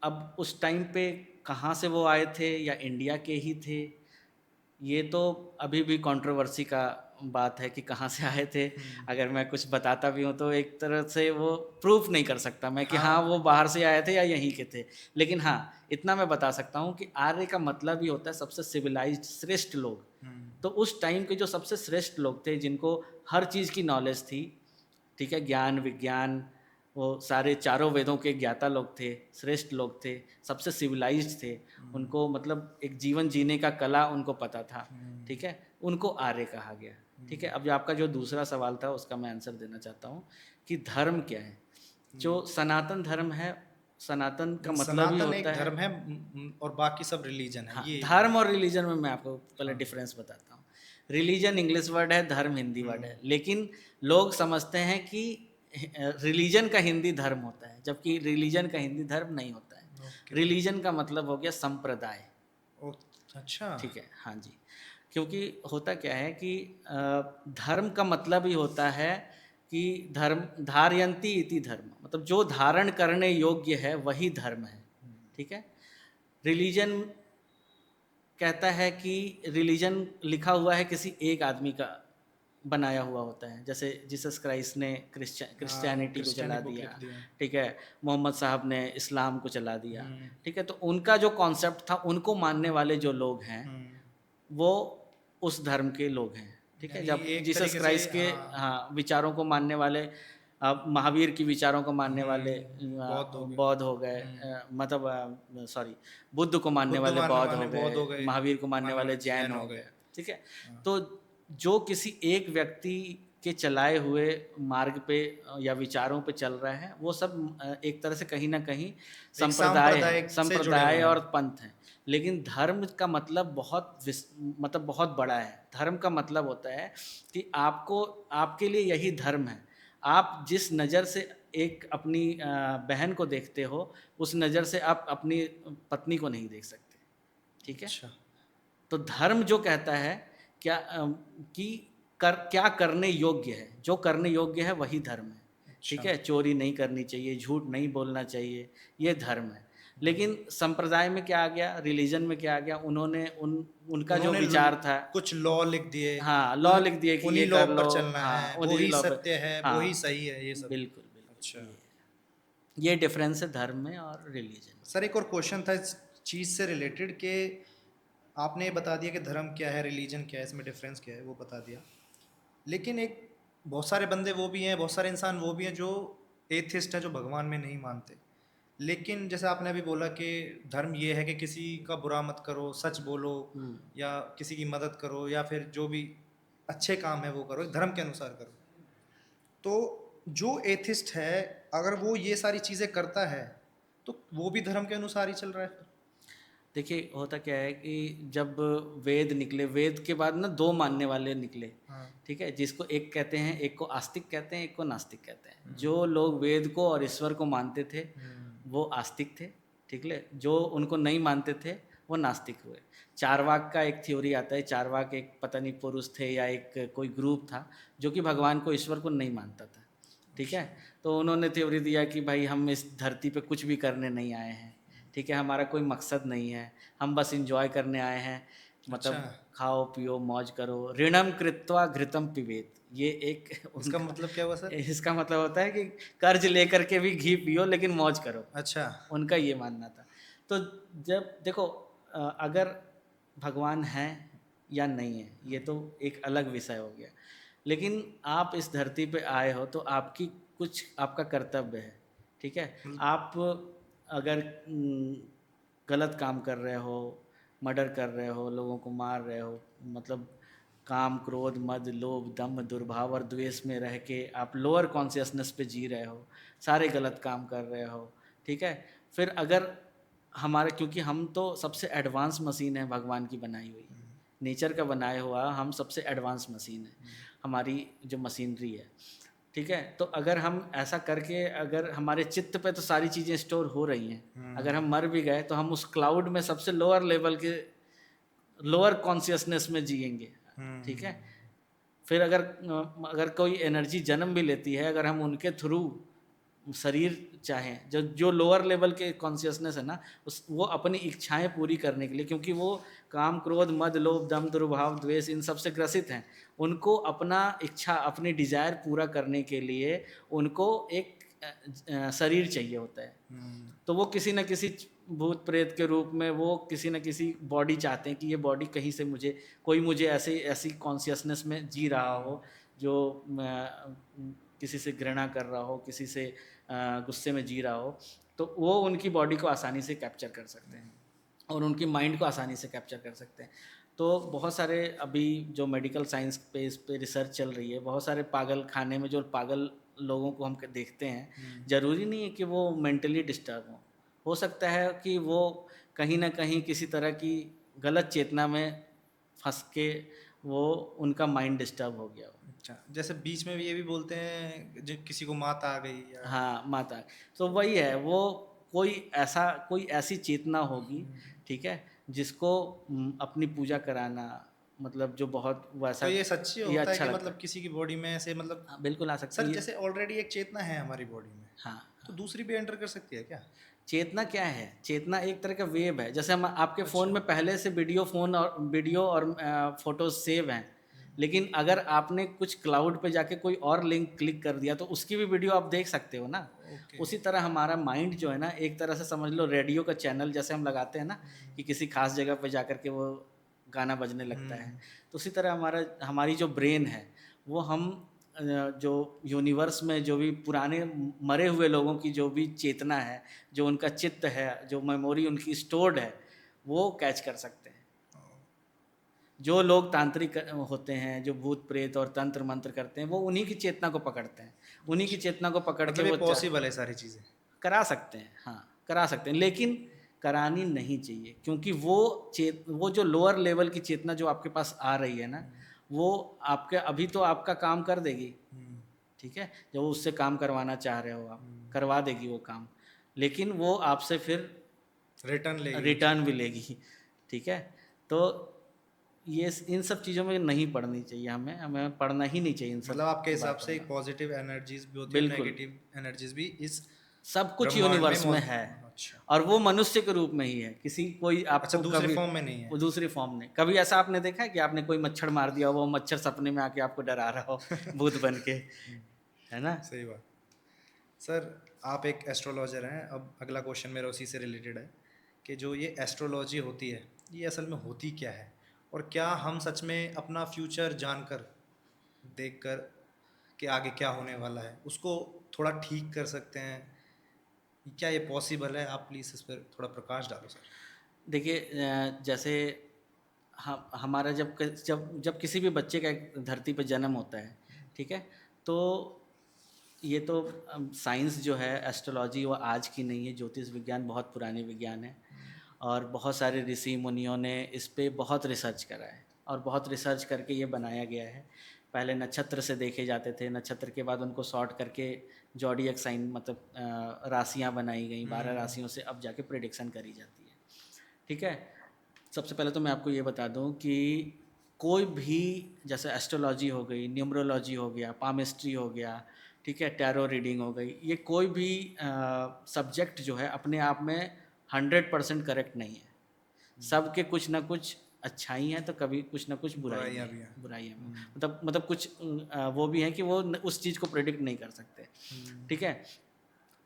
अब उस टाइम पे कहाँ से वो आए थे या इंडिया के ही थे, ये तो अभी भी कंट्रोवर्सी का बात है कि कहाँ से आए थे। हुँ। अगर मैं कुछ बताता भी हूँ तो एक तरह से वो प्रूफ नहीं कर सकता मैं कि हाँ हाँ। वो बाहर से आए थे या यहीं के थे। लेकिन हाँ, इतना मैं बता सकता हूँ कि आर्य का मतलब ही होता है सबसे सिविलाइज्ड श्रेष्ठ लोग। हुँ, तो उस टाइम के जो सबसे श्रेष्ठ लोग थे जिनको हर चीज़ की नॉलेज थी, ठीक है? ज्ञान, विज्ञान, वो सारे चारों वेदों के ज्ञाता लोग थे, श्रेष्ठ लोग थे, सबसे सिविलाइज्ड थे। हुँ, उनको मतलब एक जीवन जीने का कला उनको पता था, हुँ, ठीक है? उनको आर्य कहा गया, ठीक है? हुँ, अब जो आपका जो दूसरा सवाल था उसका मैं आंसर देना चाहता हूँ कि धर्म क्या है? हुँ। जो सनातन धर्म है, सनातन का मीन्स मतलब ही सनातन होता एक है। धर्म है और बाकी सब रिलीजन है, हाँ, ये धर्म मीन और रिलीजन में मैं आपको पहले हाँ, डिफरेंस बताता हूँ। रिलीजन इंग्लिश वर्ड है, धर्म हिंदी वर्ड हुँ, है, लेकिन लोग समझते हैं कि रिलीजन का हिंदी धर्म होता है, जबकि रिलीजन का हिंदी धर्म नहीं होता है। ओके, रिलीजन का मतलब हो गया संप्रदाय, ओ अच्छा, ठीक है? हाँ जी, क्योंकि होता क्या है कि धर्म का मतलब ही होता है कि धर्म धारयन्ति इति धर्म, मतलब जो धारण करने योग्य है वही धर्म है, ठीक है? रिलीजन कहता है कि रिलीजन लिखा हुआ है किसी एक आदमी का बनाया हुआ होता है, जैसे जीसस क्राइस्ट ने हाँ, क्रिश्चियनिटी को क्रिश्चियन चला बुक दिया, लिख दिया। ठीक है? मोहम्मद साहब ने इस्लाम को चला दिया, हुँ, ठीक है? तो उनका जो कॉन्सेप्ट था, उनको मानने वाले जो लोग हैं हुँ, वो उस धर्म के लोग हैं, ठीक है? यानी जब एक जीसस तरीके से क्राइस्ट के हाँ, हाँ, विचारों को मानने वाले, महावीर की विचारों को मानने वाले बौद्ध हो गए, बौद्ध हो गए, हुँ, मतलब सॉरी, बुद्ध को मानने बुद्ध वाले मानने बौद्ध वाले हो बौद्ध गए, हो गए, महावीर को मानने मानने वाले वाले जैन जैन हो हो गए, गए। ठीक है? हाँ, तो जो किसी एक व्यक्ति के चलाए हुए मार्ग पे या विचारों पे चल रहा है, वो सब एक तरह से कहीं न कहीं एक संप्रदाय है, सांप्रदायिक से जुड़े हुए संप्रदाय हैं। और पंथ है। लेकिन धर्म का मतलब मतलब बहुत बड़ा है। धर्म का मतलब होता है कि आपको आपके लिए यही धर्म है। आप जिस नज़र से एक अपनी बहन को देखते हो, उस नज़र से आप अपनी पत्नी को नहीं देख सकते, ठीक है? अच्छा। तो धर्म जो कहता है क्या कि क्या करने योग्य है, जो करने योग्य है वही धर्म है, ठीक अच्छा। है? चोरी नहीं करनी चाहिए, झूठ नहीं बोलना चाहिए, ये धर्म है। लेकिन संप्रदाय में क्या आ गया, रिलीजन में क्या आ गया, उनका जो उन्होंने विचार था, कुछ लॉ लिख दिए, हाँ, लॉ लिख दिए कि उन्हीं ये लॉ कर पर लो, चलना हाँ, है, वो उन्हीं ही लॉ पे, सत्य है, वो ही हाँ, सही है, ये सब। बिल्कुल, बिल्कुल, अच्छा। ये डिफरेंस है धर्म में और रिलीजन में। सर एक और क्वेश्चन था इस चीज़ से रिलेटेड कि आपने ये बता दिया कि धर्म क्या है, रिलीजन क्या है, इसमें डिफरेंस क्या है, वो बता दिया। लेकिन एक बहुत सारे बंदे वो भी हैं, बहुत सारे इंसान वो भी हैं जो एथिस्ट हैं, जो भगवान में नहीं मानते। लेकिन जैसे आपने अभी बोला कि धर्म ये है कि किसी का बुरा मत करो, सच बोलो, हुँ। या किसी की मदद करो, या फिर जो भी अच्छे काम है वो करो, धर्म के अनुसार करो। तो जो एथिस्ट है, अगर वो ये सारी चीज़ें करता है तो वो भी धर्म के अनुसार ही चल रहा है फिर? देखिए होता क्या है कि जब वेद निकले, वेद के बाद ना 2 मानने वाले निकले, हाँ। ठीक है? जिसको एक कहते हैं, एक को आस्तिक कहते हैं, एक को नास्तिक कहते हैं। हम्म। जो लोग वेद को और ईश्वर को मानते थे, हम्म। वो आस्तिक थे, ठीक है? जो उनको नहीं मानते थे, वो नास्तिक हुए। चारवाक का एक थ्योरी आता है, चारवाक एक पता नहीं पुरुष थे या एक कोई ग्रुप था, जो कि भगवान को, ईश्वर को नहीं मानता था, ठीक है? तो उन्होंने थ्योरी दिया कि भाई हम इस धरती पे कुछ भी करने नहीं आए हैं, ठीक है? हमारा कोई मकसद नहीं है, हम बस एंजॉय करने आए हैं, अच्छा। मतलब खाओ पियो मौज करो, ऋणम कृत्वा घृतम पिबेत, ये एक इसका उनका, मतलब क्या हुआ सर? इसका मतलब होता है कि कर्ज लेकर के भी घी पियो लेकिन मौज करो, अच्छा। उनका ये मानना था। तो जब देखो अगर भगवान है या नहीं है ये तो एक अलग विषय हो गया, लेकिन आप इस धरती पे आए हो तो आपकी कुछ आपका कर्तव्य है, ठीक है? मतलब। आप अगर गलत काम कर रहे हो, मर्डर कर रहे हो, लोगों को मार रहे हो, मतलब काम क्रोध मद लोभ दम्भ दुर्भाव और द्वेष में रह के आप लोअर कॉन्शियसनेस पे जी रहे हो, सारे गलत काम कर रहे हो, ठीक है? फिर अगर हमारे, क्योंकि हम तो सबसे एडवांस मशीन है भगवान की बनाई हुई, नेचर का बनाया हुआ हम सबसे एडवांस मशीन है, हमारी जो मशीनरी है, ठीक है? तो अगर हम ऐसा करके, अगर हमारे चित्त पे तो सारी चीज़ें स्टोर हो रही हैं, अगर हम मर भी गए तो हम उस क्लाउड में सबसे लोअर लेवल के, लोअर कॉन्शियसनेस में जिएंगे, ठीक है? फिर अगर कोई एनर्जी जन्म भी लेती है, अगर हम उनके थ्रू शरीर चाहें, जो जो लोअर लेवल के कॉन्शियसनेस है ना, उस वो अपनी इच्छाएं पूरी करने के लिए, क्योंकि वो काम क्रोध मद लोभ दम दुर्भाव द्वेष इन सब से ग्रसित हैं, उनको अपना इच्छा अपनी डिजायर पूरा करने के लिए उनको एक शरीर चाहिए होता है। तो वो किसी न किसी भूत प्रेत के रूप में वो किसी न किसी बॉडी चाहते हैं कि ये बॉडी कहीं से मुझे, कोई मुझे ऐसे ऐसी कॉन्शियसनेस में जी रहा हो जो किसी से घृणा कर रहा हो, किसी से गुस्से में जी रहा हो, तो वो उनकी बॉडी को आसानी से कैप्चर कर सकते हैं और उनकी माइंड को आसानी से कैप्चर कर सकते हैं। तो बहुत सारे अभी जो मेडिकल साइंस पे इस पे रिसर्च चल रही है, बहुत सारे पागल खाने में जो पागल लोगों को हम देखते हैं, ज़रूरी नहीं है कि वो मेंटली डिस्टर्ब हो सकता है कि वो कहीं ना कहीं किसी तरह की गलत चेतना में फंस के वो उनका माइंड डिस्टर्ब हो गया हो। अच्छा, जैसे बीच में भी ये भी बोलते हैं जो किसी को मात आ गई या। हाँ, माता, तो वही है, वो कोई ऐसी चेतना होगी, ठीक है, जिसको अपनी पूजा कराना, मतलब जो बहुत तो वैसा, ये सच्ची ये होता है अच्छा कि लगता मतलब है। किसी की बॉडी में ऐसे मतलब। हाँ, बिल्कुल आ सकती सर है ये। जैसे ऑलरेडी एक चेतना है हमारी बॉडी में, हाँ, तो हाँ। दूसरी भी एंटर कर सकती है क्या? चेतना क्या है? चेतना एक तरह का वेव है, जैसे हम आपके फ़ोन अच्छा। में पहले से वीडियो और फ़ोटोज़ सेव हैं, लेकिन अगर आपने कुछ क्लाउड पे जाके कोई और लिंक क्लिक कर दिया तो उसकी भी वीडियो आप देख सकते हो ना। ओके। उसी तरह हमारा माइंड जो है ना, एक तरह से समझ लो रेडियो का चैनल जैसे हम लगाते हैं ना, कि किसी खास जगह पे जाकर के वो गाना बजने लगता है, तो उसी तरह हमारी जो ब्रेन है, वो हम जो यूनिवर्स में जो भी पुराने मरे हुए लोगों की जो भी चेतना है, जो उनका चित्त है, जो मेमोरी उनकी स्टोर्ड है, वो कैच कर सकते हैं। जो लोग तांत्रिक होते हैं, जो भूत प्रेत और तंत्र मंत्र करते हैं, वो उन्हीं की चेतना को पकड़ते हैं, उन्हीं की चेतना को पकड़ के मतलब ये वो पॉसिबल है सारी चीज़ें? करा सकते हैं। हाँ, करा सकते हैं, लेकिन करानी नहीं चाहिए, क्योंकि वो जो लोअर लेवल की चेतना जो आपके पास आ रही है ना, वो आपके अभी तो आपका काम कर देगी, ठीक है, जब वो उससे काम करवाना चाह रहे हो आप, करवा देगी वो काम, लेकिन वो आपसे फिर रिटर्न लेगी वो रिटर्न चीज़। भी लेगी, ठीक है। तो ये इन सब चीज़ों में नहीं पढ़नी चाहिए, हमें हमें पढ़ना ही नहीं चाहिए इन सब मतलब आपके हिसाब बातों से में। पॉजिटिव एनर्जीज भी होती है और बिल्कुल, नेगेटिव एनर्जीज भी इस सब कुछ ब्रह्मांड में यूनिवर्स में है, मौजूद। अच्छा। और वो मनुष्य के रूप में ही है, किसी कोई अच्छा, आपको दूसरे कभी फॉर्म में नहीं है। वो दूसरी फॉर्म में, कभी ऐसा आपने देखा है कि आपने कोई मच्छर मार दिया हो, वो मच्छर सपने में आके आपको डरा रहा हो भूत बन के, है ना? सही बात। सर, आप एक एस्ट्रोलॉजर हैं, अब अगला क्वेश्चन मेरा उसी से रिलेटेड है कि जो ये एस्ट्रोलॉजी होती है, ये असल में होती क्या है, और क्या हम सच में अपना फ्यूचर जानकर, देखकर कि आगे क्या होने वाला है, उसको थोड़ा ठीक कर सकते हैं? क्या ये पॉसिबल है? आप प्लीज़ इस पर थोड़ा प्रकाश डालो सर। देखिए, जैसे हम हमारा जब जब किसी भी बच्चे का एक धरती पे जन्म होता है, ठीक है, तो ये तो साइंस जो है, एस्ट्रोलॉजी, वो आज की नहीं है, ज्योतिष विज्ञान बहुत पुरानी विज्ञान है, और बहुत सारे ऋषि मुनियों ने इस पे बहुत रिसर्च करा है, और बहुत रिसर्च करके ये बनाया गया है। पहले नक्षत्र से देखे जाते थे, नक्षत्र के बाद उनको सॉर्ट करके जॉडियक साइन, मतलब राशियाँ बनाई गई, 12 राशियों से अब जाके प्रिडिक्शन करी जाती है, ठीक है। सबसे पहले तो मैं आपको ये बता दूं कि कोई भी, जैसे एस्ट्रोलॉजी हो गई, न्यूमरोलॉजी हो गया, पामिस्ट्री हो गया, ठीक है, टैरो रीडिंग हो गई, ये कोई भी सब्जेक्ट जो है अपने आप में 100% करेक्ट नहीं है। सबके कुछ ना कुछ अच्छाई हैं, तो कभी कुछ ना कुछ बुराई भी बुराइयाँ है, भी हैं। बुराइयाँ भी, मतलब कुछ वो भी हैं कि वो उस चीज़ को प्रेडिक्ट नहीं कर सकते, ठीक है।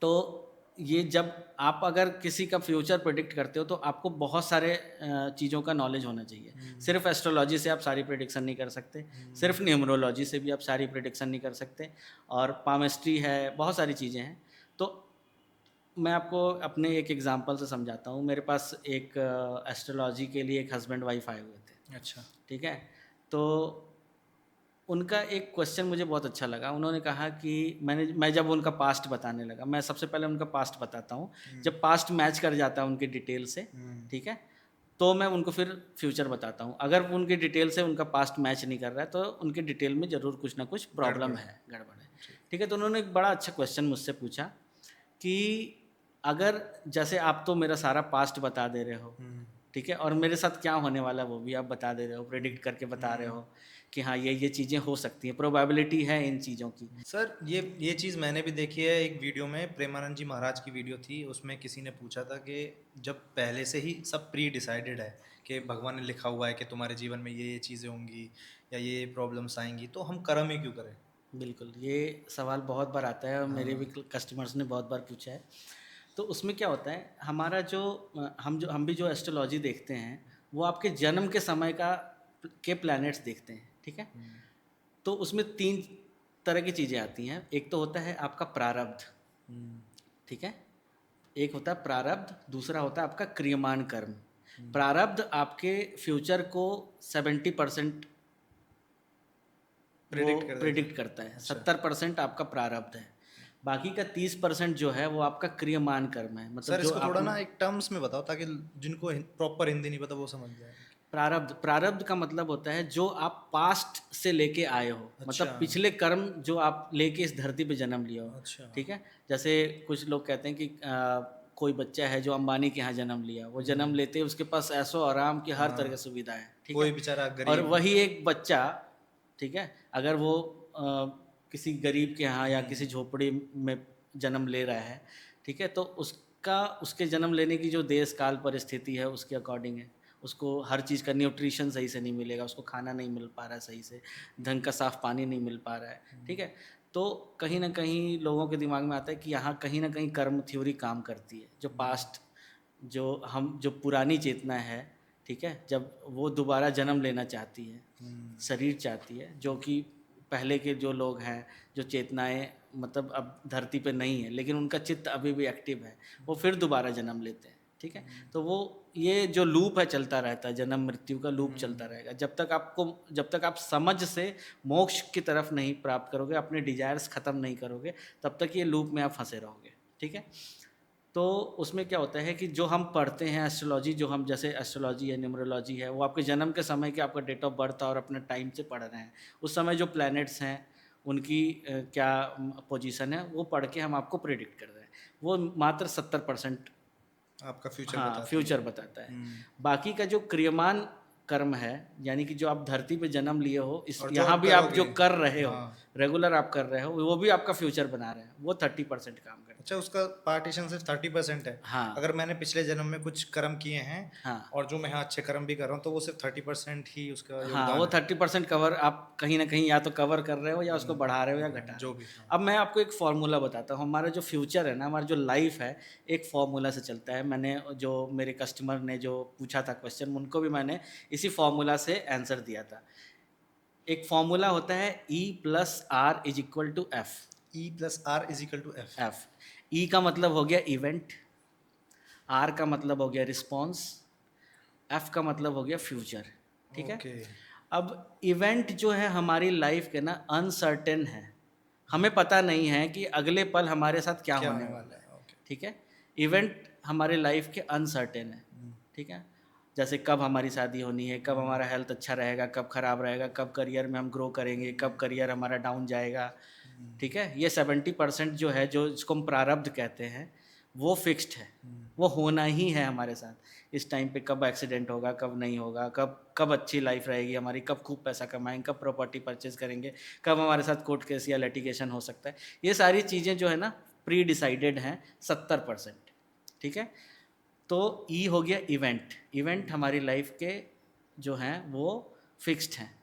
तो ये जब आप अगर किसी का फ्यूचर प्रेडिक्ट करते हो, तो आपको बहुत सारे चीज़ों का नॉलेज होना चाहिए। सिर्फ एस्ट्रोलॉजी से आप सारी प्रेडिक्शन नहीं कर सकते, सिर्फ न्यूमरोलॉजी से भी आप सारी प्रेडिक्शन नहीं कर सकते, और पामिस्ट्री है, बहुत सारी चीज़ें हैं। तो मैं आपको अपने एक एग्जांपल से समझाता हूँ। मेरे पास एक एस्ट्रोलॉजी के लिए एक हस्बैंड वाइफ आए हुए थे, अच्छा। ठीक है। तो उनका एक क्वेश्चन मुझे बहुत अच्छा लगा। उन्होंने कहा कि मैं जब उनका पास्ट बताने लगा, मैं सबसे पहले उनका पास्ट बताता हूँ। जब पास्ट मैच कर जाता है उनकी डिटेल से, ठीक है, तो मैं उनको फिर फ्यूचर बताता हूँ। अगर उनकी डिटेल से उनका पास्ट मैच नहीं कर रहा है, तो उनकी डिटेल में ज़रूर कुछ ना कुछ प्रॉब्लम गड़बड़। है, गड़बड़ है, ठीक है। तो उन्होंने एक बड़ा अच्छा क्वेश्चन मुझसे पूछा कि अगर, जैसे आप तो मेरा सारा पास्ट बता दे रहे हो, ठीक है, और मेरे साथ क्या होने वाला है वो भी आप बता दे रहे हो, प्रेडिक्ट करके बता रहे हो कि हाँ ये चीज़ें हो सकती हैं, प्रोबेबिलिटी है इन चीज़ों की। सर, ये चीज़ मैंने भी देखी है एक वीडियो में, प्रेमानंद जी महाराज की वीडियो थी, उसमें किसी ने पूछा था कि जब पहले से ही सब प्री डिसाइडेड है कि भगवान ने लिखा हुआ है कि तुम्हारे जीवन में ये चीज़ें होंगी या ये प्रॉब्लम्स आएंगी, तो हम कर्म ही क्यों करें? बिल्कुल, ये सवाल बहुत बार आता है, और मेरे भी कस्टमर्स ने बहुत बार पूछा है। तो उसमें क्या होता है, हमारा हम भी जो एस्ट्रोलॉजी देखते हैं, वो आपके जन्म के समय के प्लैनेट्स देखते हैं, ठीक है। तो उसमें 3 तरह की चीज़ें आती हैं। एक तो होता है आपका प्रारब्ध, ठीक है, एक होता है प्रारब्ध, दूसरा होता है आपका क्रियमान कर्म। प्रारब्ध आपके फ्यूचर को 70% वो प्रेडिक्ट कर देता प्रिडिक्ट है। करता है, अच्छा। 70% आपका प्रारब्ध है, बाकी का 30% जो है वो आपका क्रियमान कर्म है, मतलब सर, जो इसको थोड़ा आपने ना एक टर्म्स में बताओ ताकि जिनको प्रॉपर हिंदी नहीं पता वो समझ जाए। प्रारब्ध, प्रारब्ध का मतलब होता है जो आप पास्ट से लेके आए हो, अच्छा। मतलब पिछले कर्म जो आप लेके इस धरती पे जन्म लिया हो, अच्छा। ठीक है। जैसे कुछ लोग कहते हैं कि कोई बच्चा है जो अंबानी के यहाँ जन्म लिया, वो जन्म लेते ही उसके पास ऐशो आराम की हर तरह की सुविधा है, ठीक कोई है। बेचारा और गरीब। वही एक बच्चा, ठीक है, अगर वो किसी गरीब के यहाँ या किसी झोपड़ी में जन्म ले रहा है, ठीक है, तो उसका, उसके जन्म लेने की जो देश काल परिस्थिति है उसके अकॉर्डिंग है, उसको हर चीज़ का न्यूट्रिशन सही से नहीं मिलेगा, उसको खाना नहीं मिल पा रहा है सही से, ढंग का साफ़ पानी नहीं मिल पा रहा है, ठीक है। तो कहीं ना कहीं लोगों के दिमाग में आता है कि यहाँ कहीं ना कहीं कर्म थ्योरी काम करती है, जो पास्ट, जो पुरानी चेतना है, ठीक है, जब वो दोबारा जन्म लेना चाहती है, शरीर चाहती है, जो कि पहले के जो लोग हैं, जो चेतनाएं मतलब अब धरती पे नहीं है लेकिन उनका चित्त अभी भी एक्टिव है, वो फिर दोबारा जन्म लेते हैं, ठीक है। तो वो ये जो लूप है चलता रहता है, जन्म मृत्यु का लूप चलता रहेगा, जब तक आप समझ से मोक्ष की तरफ नहीं प्राप्त करोगे, अपने डिजायर्स ख़त्म नहीं करोगे, तब तक ये लूप में आप फंसे रहोगे, ठीक है। तो उसमें क्या होता है कि जो हम पढ़ते हैं एस्ट्रोलॉजी, जो हम जैसे एस्ट्रोलॉजी है, न्यूमरोलॉजी है, वो आपके जन्म के समय के आपका डेट ऑफ बर्थ और अपने टाइम से पढ़ रहे हैं, उस समय जो प्लैनेट्स हैं उनकी क्या पोजीशन है, वो पढ़ के हम आपको प्रिडिक्ट कर रहे हैं। वो मात्र 70% आपका फ्यूचर हाँ बताती है। फ्यूचर बताता है। बाकी का जो क्रियमान कर्म है, यानी कि जो आप धरती पे जन्म लिए हो, इस और जो यहाँ आप भी आप जो करोगे। कर रहे हो, हाँ। रेगुलर आप कर रहे हो, वो भी आपका फ्यूचर बना रहे हैं, वो 30% काम करता अच्छा, है। उसका पार्टीशन सिर्फ 30% है। हाँ अगर मैंने पिछले जन्म में कुछ कर्म किए हैं हाँ और जो मैं यहाँ अच्छे कर्म भी कर रहा हूँ, तो वो सिर्फ 30% ही उसका हाँ, योगदान वो है। 30% कवर आप कहीं ना कहीं या तो कवर कर रहे हो या उसको बढ़ा रहे हो या घटा रहे जो हो। भी, हाँ। अब मैं आपको एक फॉर्मूला बताता हूँ। हमारा जो फ्यूचर है ना, हमारा जो लाइफ है, एक फॉर्मूला से चलता है। मैंने जो मेरे कस्टमर ने जो पूछा था क्वेश्चन, उनको भी मैंने इसी फॉर्मूला से आंसर दिया था। एक फॉर्मूला होता है E+R=F। E+R=F। एफ, ई का मतलब हो गया इवेंट, आर का मतलब हो गया रिस्पॉन्स, एफ का मतलब हो गया फ्यूचर। ठीक है। ओके। अब इवेंट जो है हमारी लाइफ के ना अनसर्टेन है, हमें पता नहीं है कि अगले पल हमारे साथ क्या क्या होने होने वाला वाला है। है? ओके। ठीक है। इवेंट हमारे लाइफ के अनसर्टेन है। ठीक है। जैसे कब हमारी शादी होनी है, कब हमारा हेल्थ अच्छा रहेगा, कब खराब रहेगा, कब करियर में हम ग्रो करेंगे, कब करियर हमारा डाउन जाएगा। ठीक है। ये 70% जो है, जो इसको हम प्रारब्ध कहते हैं, वो फिक्स्ड है, वो होना ही है हमारे साथ। इस टाइम पे कब एक्सीडेंट होगा, कब नहीं होगा, कब कब अच्छी लाइफ रहेगी हमारी, कब खूब पैसा कमाएंगे, कब प्रॉपर्टी परचेज करेंगे, कब हमारे साथ कोर्ट केस या लिटिगेशन हो सकता है। ये सारी चीज़ें जो है ना, प्री डिसाइडेड हैं 70%। ठीक है। तो ई हो गया इवेंट। इवेंट हमारी लाइफ के जो हैं वो फिक्स्ड हैं।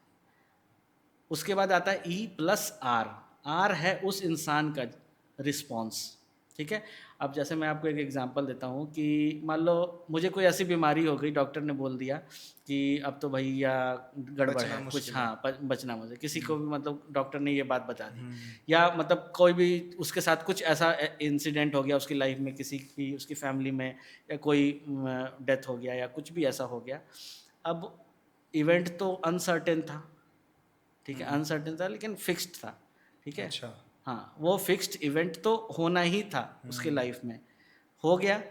उसके बाद आता है E+R। आर है उस इंसान का रिस्पॉन्स। ठीक है। अब जैसे मैं आपको एक एग्जांपल देता हूँ कि मान लो मुझे कोई ऐसी बीमारी हो गई, डॉक्टर ने बोल दिया कि अब तो भैया गड़बड़ बचना है कुछ, मुश्किल है। हाँ बचना मुझे, किसी को भी मतलब डॉक्टर ने ये बात बता दी। हम्म। या मतलब कोई भी उसके साथ कुछ ऐसा इंसिडेंट हो गया उसकी लाइफ में, किसी की उसकी फैमिली में, या कोई डेथ हो गया या कुछ भी ऐसा हो गया। अब इवेंट तो अनसर्टेन था। ठीक है। अनसर्टेन था लेकिन फिक्स्ड था। ठीक है। अच्छा। हाँ, वो फिक्स्ड इवेंट तो होना ही था उसके लाइफ में, हो गया।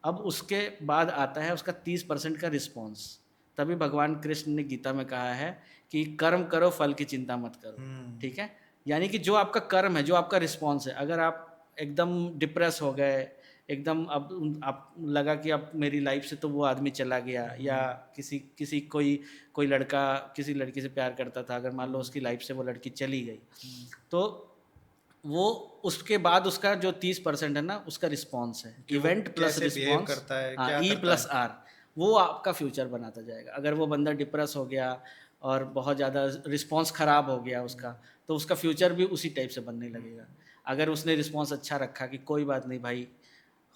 अब उसके बाद आता है उसका 30% का रिस्पॉन्स। तभी भगवान कृष्ण ने गीता में कहा है कि कर्म करो, फल की चिंता मत करो। ठीक है। यानी कि जो आपका कर्म है, जो आपका रिस्पॉन्स है, अगर आप एकदम डिप्रेस हो गए, एकदम अब आप लगा कि अब मेरी लाइफ से तो वो आदमी चला गया, या किसी किसी कोई कोई लड़का किसी लड़की से प्यार करता था, अगर मान लो उसकी लाइफ से वो लड़की चली गई, तो वो उसके बाद उसका जो 30% है ना, उसका रिस्पॉन्स है, कि वो इवेंट प्लस कैसे बिहेव रिस्पॉन्स। करता है, हाँ, क्या ई करता प्लस है। आर, वो आपका फ्यूचर बनाता जाएगा। अगर वो बंदा डिप्रेस हो गया और बहुत ज़्यादा रिस्पॉन्स ख़राब हो गया उसका, तो उसका फ्यूचर भी उसी टाइप से बनने लगेगा। अगर उसने रिस्पॉन्स अच्छा रखा कि कोई बात नहीं भाई,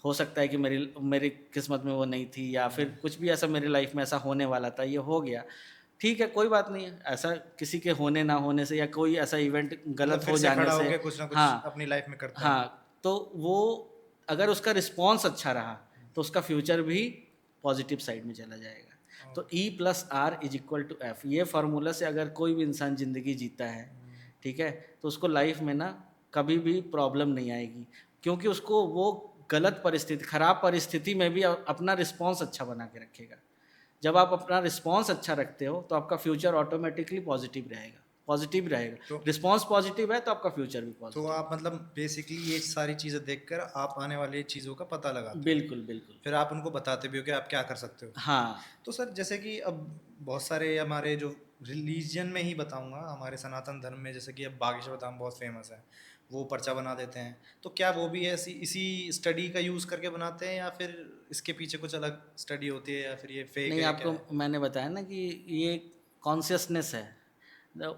हो सकता है कि मेरी मेरी किस्मत में वो नहीं थी, या फिर कुछ भी ऐसा मेरी लाइफ में ऐसा होने वाला था, ये हो गया, ठीक है, कोई बात नहीं है। ऐसा किसी के होने ना होने से, या कोई ऐसा इवेंट मतलब गलत फिर हो से जाने खड़ा से, होके कुछ ना कुछ हाँ अपनी लाइफ में करता है। हाँ, तो वो अगर उसका रिस्पॉन्स अच्छा रहा, तो उसका फ्यूचर भी पॉजिटिव साइड में चला जाएगा। तो E+R=F, ये फार्मूला से अगर कोई भी इंसान ज़िंदगी जीता है, ठीक है, तो उसको लाइफ में ना कभी भी प्रॉब्लम नहीं आएगी, क्योंकि उसको वो गलत परिस्थिति, खराब परिस्थिति में भी अपना रिस्पॉन्स अच्छा बना के रखेगा। जब आप अपना रिस्पॉन्स अच्छा रखते हो, तो आपका फ्यूचर ऑटोमेटिकली पॉजिटिव रहेगा, पॉजिटिव रहेगा। तो रिस्पॉन्स पॉजिटिव है तो आपका फ्यूचर भी तो पॉजिटिव। आप मतलब बेसिकली ये सारी चीज़ें देखकर आप आने वाली चीज़ों का पता लगाते हो, बिल्कुल बिल्कुल। फिर आप उनको बताते भी हो कि आप क्या कर सकते हो। हाँ तो सर जैसे कि अब बहुत सारे हमारे जो रिलीजन में ही बताऊंगा, हमारे सनातन धर्म में जैसे कि अब बागेश्वर धाम बहुत फेमस है, वो पर्चा बना देते हैं। तो क्या वो भी ऐसी इसी स्टडी का यूज़ करके बनाते हैं, या फिर इसके पीछे कुछ अलग स्टडी होती है, या फिर ये फेक नहीं, है, क्या आपको है? मैंने बताया ना कि ये कॉन्शियसनेस है।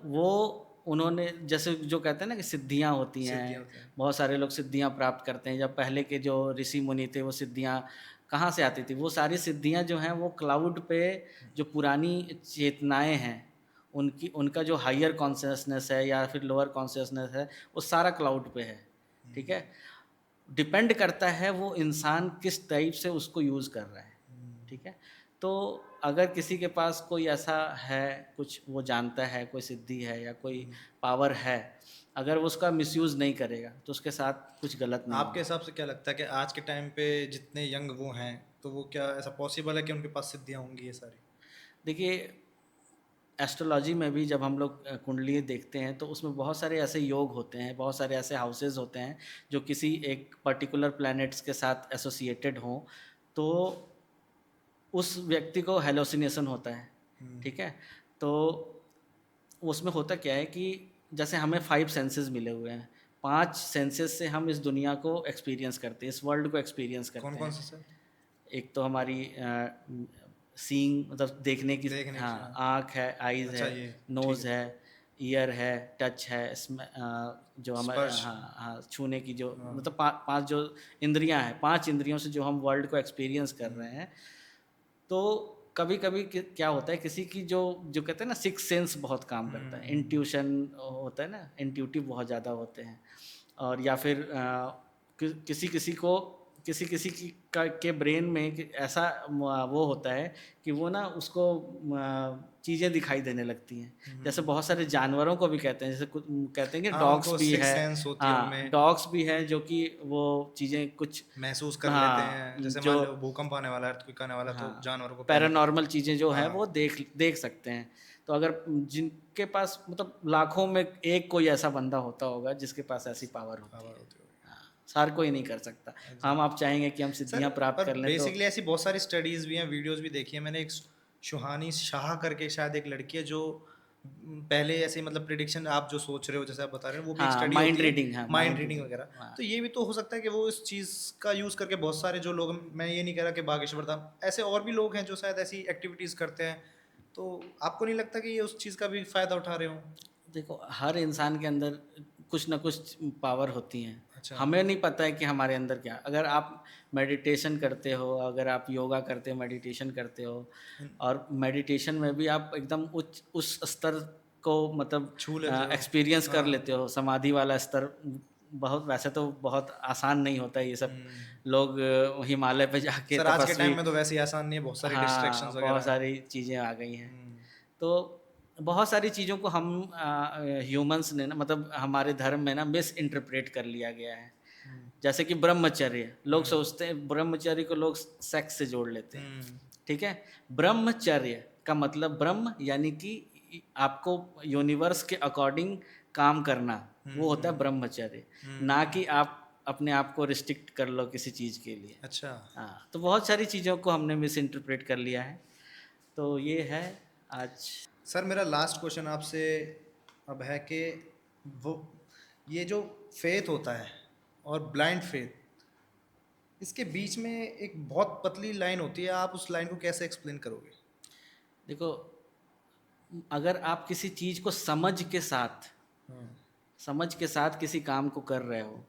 वो उन्होंने जैसे जो कहते हैं ना कि सिद्धियां होती सिद्धियाँ हैं, होती हैं। बहुत सारे लोग सिद्धियां प्राप्त करते हैं। जब पहले के जो ऋषि मुनि थे, वो सिद्धियां कहाँ से आती थी? वो सारी सिद्धियां जो हैं वो क्लाउड पे, जो पुरानी चेतनाएं हैं, उनकी उनका जो हायर कॉन्शियसनेस है या फिर लोअर कॉन्शियसनेस है, वो सारा क्लाउड पे है। ठीक है। डिपेंड करता है वो इंसान किस टाइप से उसको यूज़ कर रहा है। ठीक है। तो अगर किसी के पास कोई ऐसा है, कुछ वो जानता है, कोई सिद्धि है या कोई पावर है, अगर वो उसका मिसयूज़ नहीं करेगा, तो उसके साथ कुछ गलत नहीं आपके होगा। हिसाब से क्या लगता है कि आज के टाइम पे जितने यंग वो हैं, तो वो क्या ऐसा पॉसिबल है कि उनके पास सिद्धियाँ होंगी ये सारी? देखिए, एस्ट्रोलॉजी में भी जब हम लोग कुंडली देखते हैं तो उसमें बहुत सारे ऐसे योग होते हैं, बहुत सारे ऐसे हाउसेज होते हैं जो किसी एक पर्टिकुलर प्लैनेट्स के साथ एसोसिएटेड हों, तो उस व्यक्ति को हेलोसिनेशन होता है। ठीक है, तो उसमें होता क्या है कि जैसे हमें 5 सेंसेस मिले हुए हैं, 5 सेंसेस से हम इस दुनिया को एक्सपीरियंस करते हैं, इस वर्ल्ड को एक्सपीरियंस कौन करते कौन हैं। से सर? एक तो हमारी सीइंग मतलब देखने की, देखने की, हाँ, हाँ। आँख है, आइज़ अच्छा, है, ये ठीक नोज़ है। है, ईयर है, टच है, इसमें जो हमारे, स्पर्श। हाँ हाँ, छूने की जो हाँ। मतलब 5 जो इंद्रियाँ हैं, 5 इंद्रियों से जो हम वर्ल्ड को एक्सपीरियंस कर रहे हैं। तो कभी-कभी क्या होता है, किसी की जो जो कहते हैं ना सिक्स्थ सेंस बहुत काम करता है, इंट्यूशन होता है ना, इंट्यूटिव बहुत ज़्यादा होते हैं। और या फिर किसी-किसी को किसी-किसी की के ब्रेन में ऐसा वो होता है कि वो ना उसको चीज़ें दिखाई देने लगती हैं। जैसे बहुत सारे जानवरों को भी कहते हैं, जैसे कुछ कहते हैं कि हाँ, डॉग्स उनको भी सिक्स है, सेंस होती है हाँ, उनमें, डॉग्स भी हैं जो कि वो चीज़ें कुछ, महसूस कर लेते हाँ, हैं। जैसे मान जो, लो भूकंप आने वाला है, अर्थक्वेक आने वाला है, तो हाँ, जानवरों को पहले पैरानॉर्मल चीज़ें जो हैं वो हाँ, देख देख सकते हैं। तो अगर जिनके पास मतलब लाखों में एक कोई ऐसा बंदा होता होगा जिसके पास ऐसी पावर होती पावर है। होती होगी। हाँ, हर कोई नहीं कर सकता। अच्छा। हम आप चाहेंगे कि हम सर, सिद्धियाँ प्राप्त पर कर लें तो, बेसिकली ऐसी बहुत सारी स्टडीज़ भी हैं, वीडियोज़ भी देखी हैं मैंने। एक सुहानी शाह करके शायद एक लड़की है जो पहले ऐसे मतलब प्रिडिक्शन आप जो सोच रहे हो जैसे आप बता रहे हो वो भी एक हाँ, स्टडी माइंड होती है, रीडिंग, हाँ, माइंड माइंड रीडिंग रीडिंग, वगैरह। हाँ। तो ये भी तो हो सकता है कि वो इस चीज़ का यूज़ करके बहुत सारे जो लोग, मैं ये नहीं कह रहा कि बागेश्वर धाम, ऐसे और भी लोग हैं जो शायद ऐसी एक्टिविटीज़ करते हैं। तो आपको नहीं लगता कि ये उस चीज़ का भी फ़ायदा उठा रहे हों? देखो, हर इंसान के अंदर कुछ ना कुछ पावर होती हैं। अच्छा। हमें नहीं पता है कि हमारे अंदर क्या, अगर आप मेडिटेशन करते हो, अगर आप योगा करते हो, मेडिटेशन करते हो, इन और मेडिटेशन में भी आप एकदम उच्च उस स्तर को मतलब छू लेते हो। एक्सपीरियंस कर हाँ। लेते हो, समाधि वाला स्तर। बहुत, वैसे तो बहुत आसान नहीं होता है ये सब। लोग हिमालय पे जाके सर आज के तपस्वी, टाइम में तो वैसे ही आसान नहीं है, बहुत सारी डिस्ट्रैक्शंस हाँ, वगैरह बहुत हैं। सारी चीज़ें आ गई हैं। तो बहुत सारी चीज़ों को हम ह्यूमंस ने ना मतलब हमारे धर्म में ना मिस इंटरप्रेट कर लिया गया है। जैसे कि ब्रह्मचर्य, लोग सोचते हैं ब्रह्मचर्य को लोग सेक्स से जोड़ लेते हैं। ठीक है, ब्रह्मचर्य का मतलब ब्रह्म यानी कि आपको यूनिवर्स के अकॉर्डिंग काम करना, वो होता है ब्रह्मचर्य। ना कि आप अपने आप को रिस्ट्रिक्ट कर लो किसी चीज़ के लिए। अच्छा। हाँ, तो बहुत सारी चीज़ों को हमने मिस इंटरप्रेट कर लिया है। तो ये है आज। सर मेरा लास्ट क्वेश्चन आपसे अब है कि वो ये जो फेथ होता है और ब्लाइंड फेथ, इसके बीच में एक बहुत पतली लाइन होती है, आप उस लाइन को कैसे एक्सप्लेन करोगे? देखो, अगर आप किसी चीज़ को समझ के साथ किसी काम को कर रहे हो,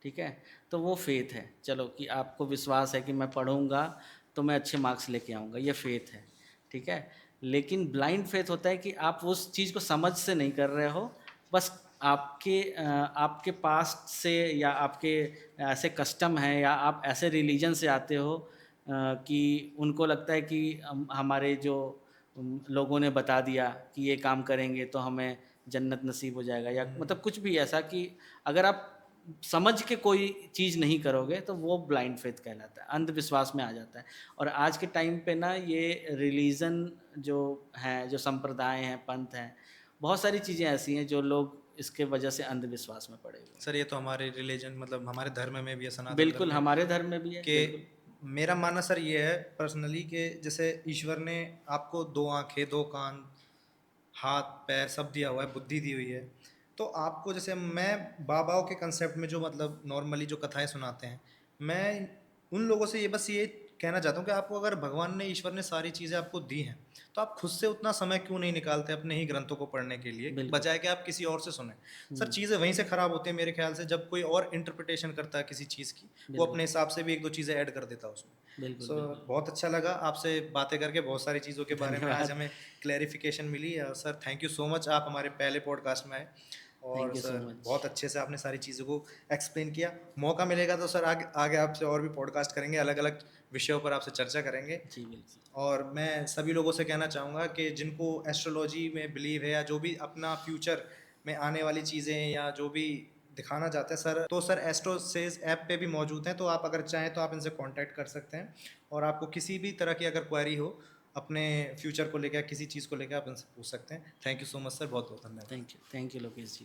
ठीक है, तो वो फेथ है। चलो कि आपको विश्वास है कि मैं पढ़ूंगा तो मैं अच्छे मार्क्स लेके आऊँगा, ये फेथ है। ठीक है, लेकिन ब्लाइंड फेथ होता है कि आप उस चीज़ को समझ से नहीं कर रहे हो, बस आपके पास्ट से या आपके ऐसे कस्टम हैं या आप ऐसे रिलीजन से आते हो कि उनको लगता है कि हमारे जो लोगों ने बता दिया कि ये काम करेंगे तो हमें जन्नत नसीब हो जाएगा, या मतलब कुछ भी ऐसा कि अगर आप समझ के कोई चीज़ नहीं करोगे तो वो ब्लाइंड फेथ कहलाता है, अंधविश्वास में आ जाता है। और आज के टाइम पे ना ये रिलीजन जो हैं, जो संप्रदाय हैं, पंथ हैं, बहुत सारी चीज़ें ऐसी हैं जो लोग इसके वजह से अंधविश्वास में पड़े हुए हैं। सर ये तो हमारे रिलीजन मतलब हमारे धर्म में भी है, सनातन धर्म बिल्कुल, में, हमारे धर्म में भी है, कि बिल्कुल। मेरा मानना सर ये है पर्सनली कि जैसे ईश्वर ने आपको दो आंखें, दो कान, हाथ पैर सब दिया हुआ है, बुद्धि दी हुई है। तो आपको जैसे मैं बाबाओं के कंसेप्ट में जो मतलब नॉर्मली जो कथाएं सुनाते हैं, मैं उन लोगों से ये बस ये कहना चाहता हूँ कि आपको अगर भगवान ने, ईश्वर ने सारी चीज़ें आपको दी हैं, तो आप खुद से उतना समय क्यों नहीं निकालते अपने ही ग्रंथों को पढ़ने के लिए, बिल्कुल। बजाय कि आप किसी और से सुने। सर हुँ, चीज़ें वहीं से ख़राब होती हैं मेरे ख्याल से, जब कोई और इंटरप्रिटेशन करता है किसी चीज़ की, वो बिल्कुल, अपने हिसाब से भी एक दो चीज़ें ऐड कर देता है उसमें। बिल्कुल, सो बिल्कुल। बहुत अच्छा लगा आपसे बातें करके, बहुत सारी चीज़ों के बारे में आज धन्यवाद। हमें क्लैरिफिकेशन मिली। और sir thank you so much, आप हमारे पहले पॉडकास्ट में आए और thank you so sir much. बहुत अच्छे से आपने सारी चीज़ों को एक्सप्लेन किया। मौका मिलेगा तो सर आगे आगे आपसे और भी पॉडकास्ट करेंगे, अलग अलग विषयों पर आपसे चर्चा करेंगे। जी, बिल्कुल। और मैं सभी लोगों से कहना चाहूँगा कि जिनको एस्ट्रोलॉजी में बिलीव है या जो भी अपना फ्यूचर में आने वाली चीज़ें या जो भी दिखाना चाहते हैं सर, तो सर एस्ट्रो सेज ऐप पे भी मौजूद हैं, तो आप अगर चाहें तो आप इनसे कांटेक्ट कर सकते हैं। और आपको किसी भी तरह की अगर क्वेरी हो, अपने फ्यूचर को लेकर, किसी चीज़ को लेकर आप इनसे पूछ सकते हैं। Thank you so much sir, बहुत बहुत धन्यवाद। Thank you Lokesh ji.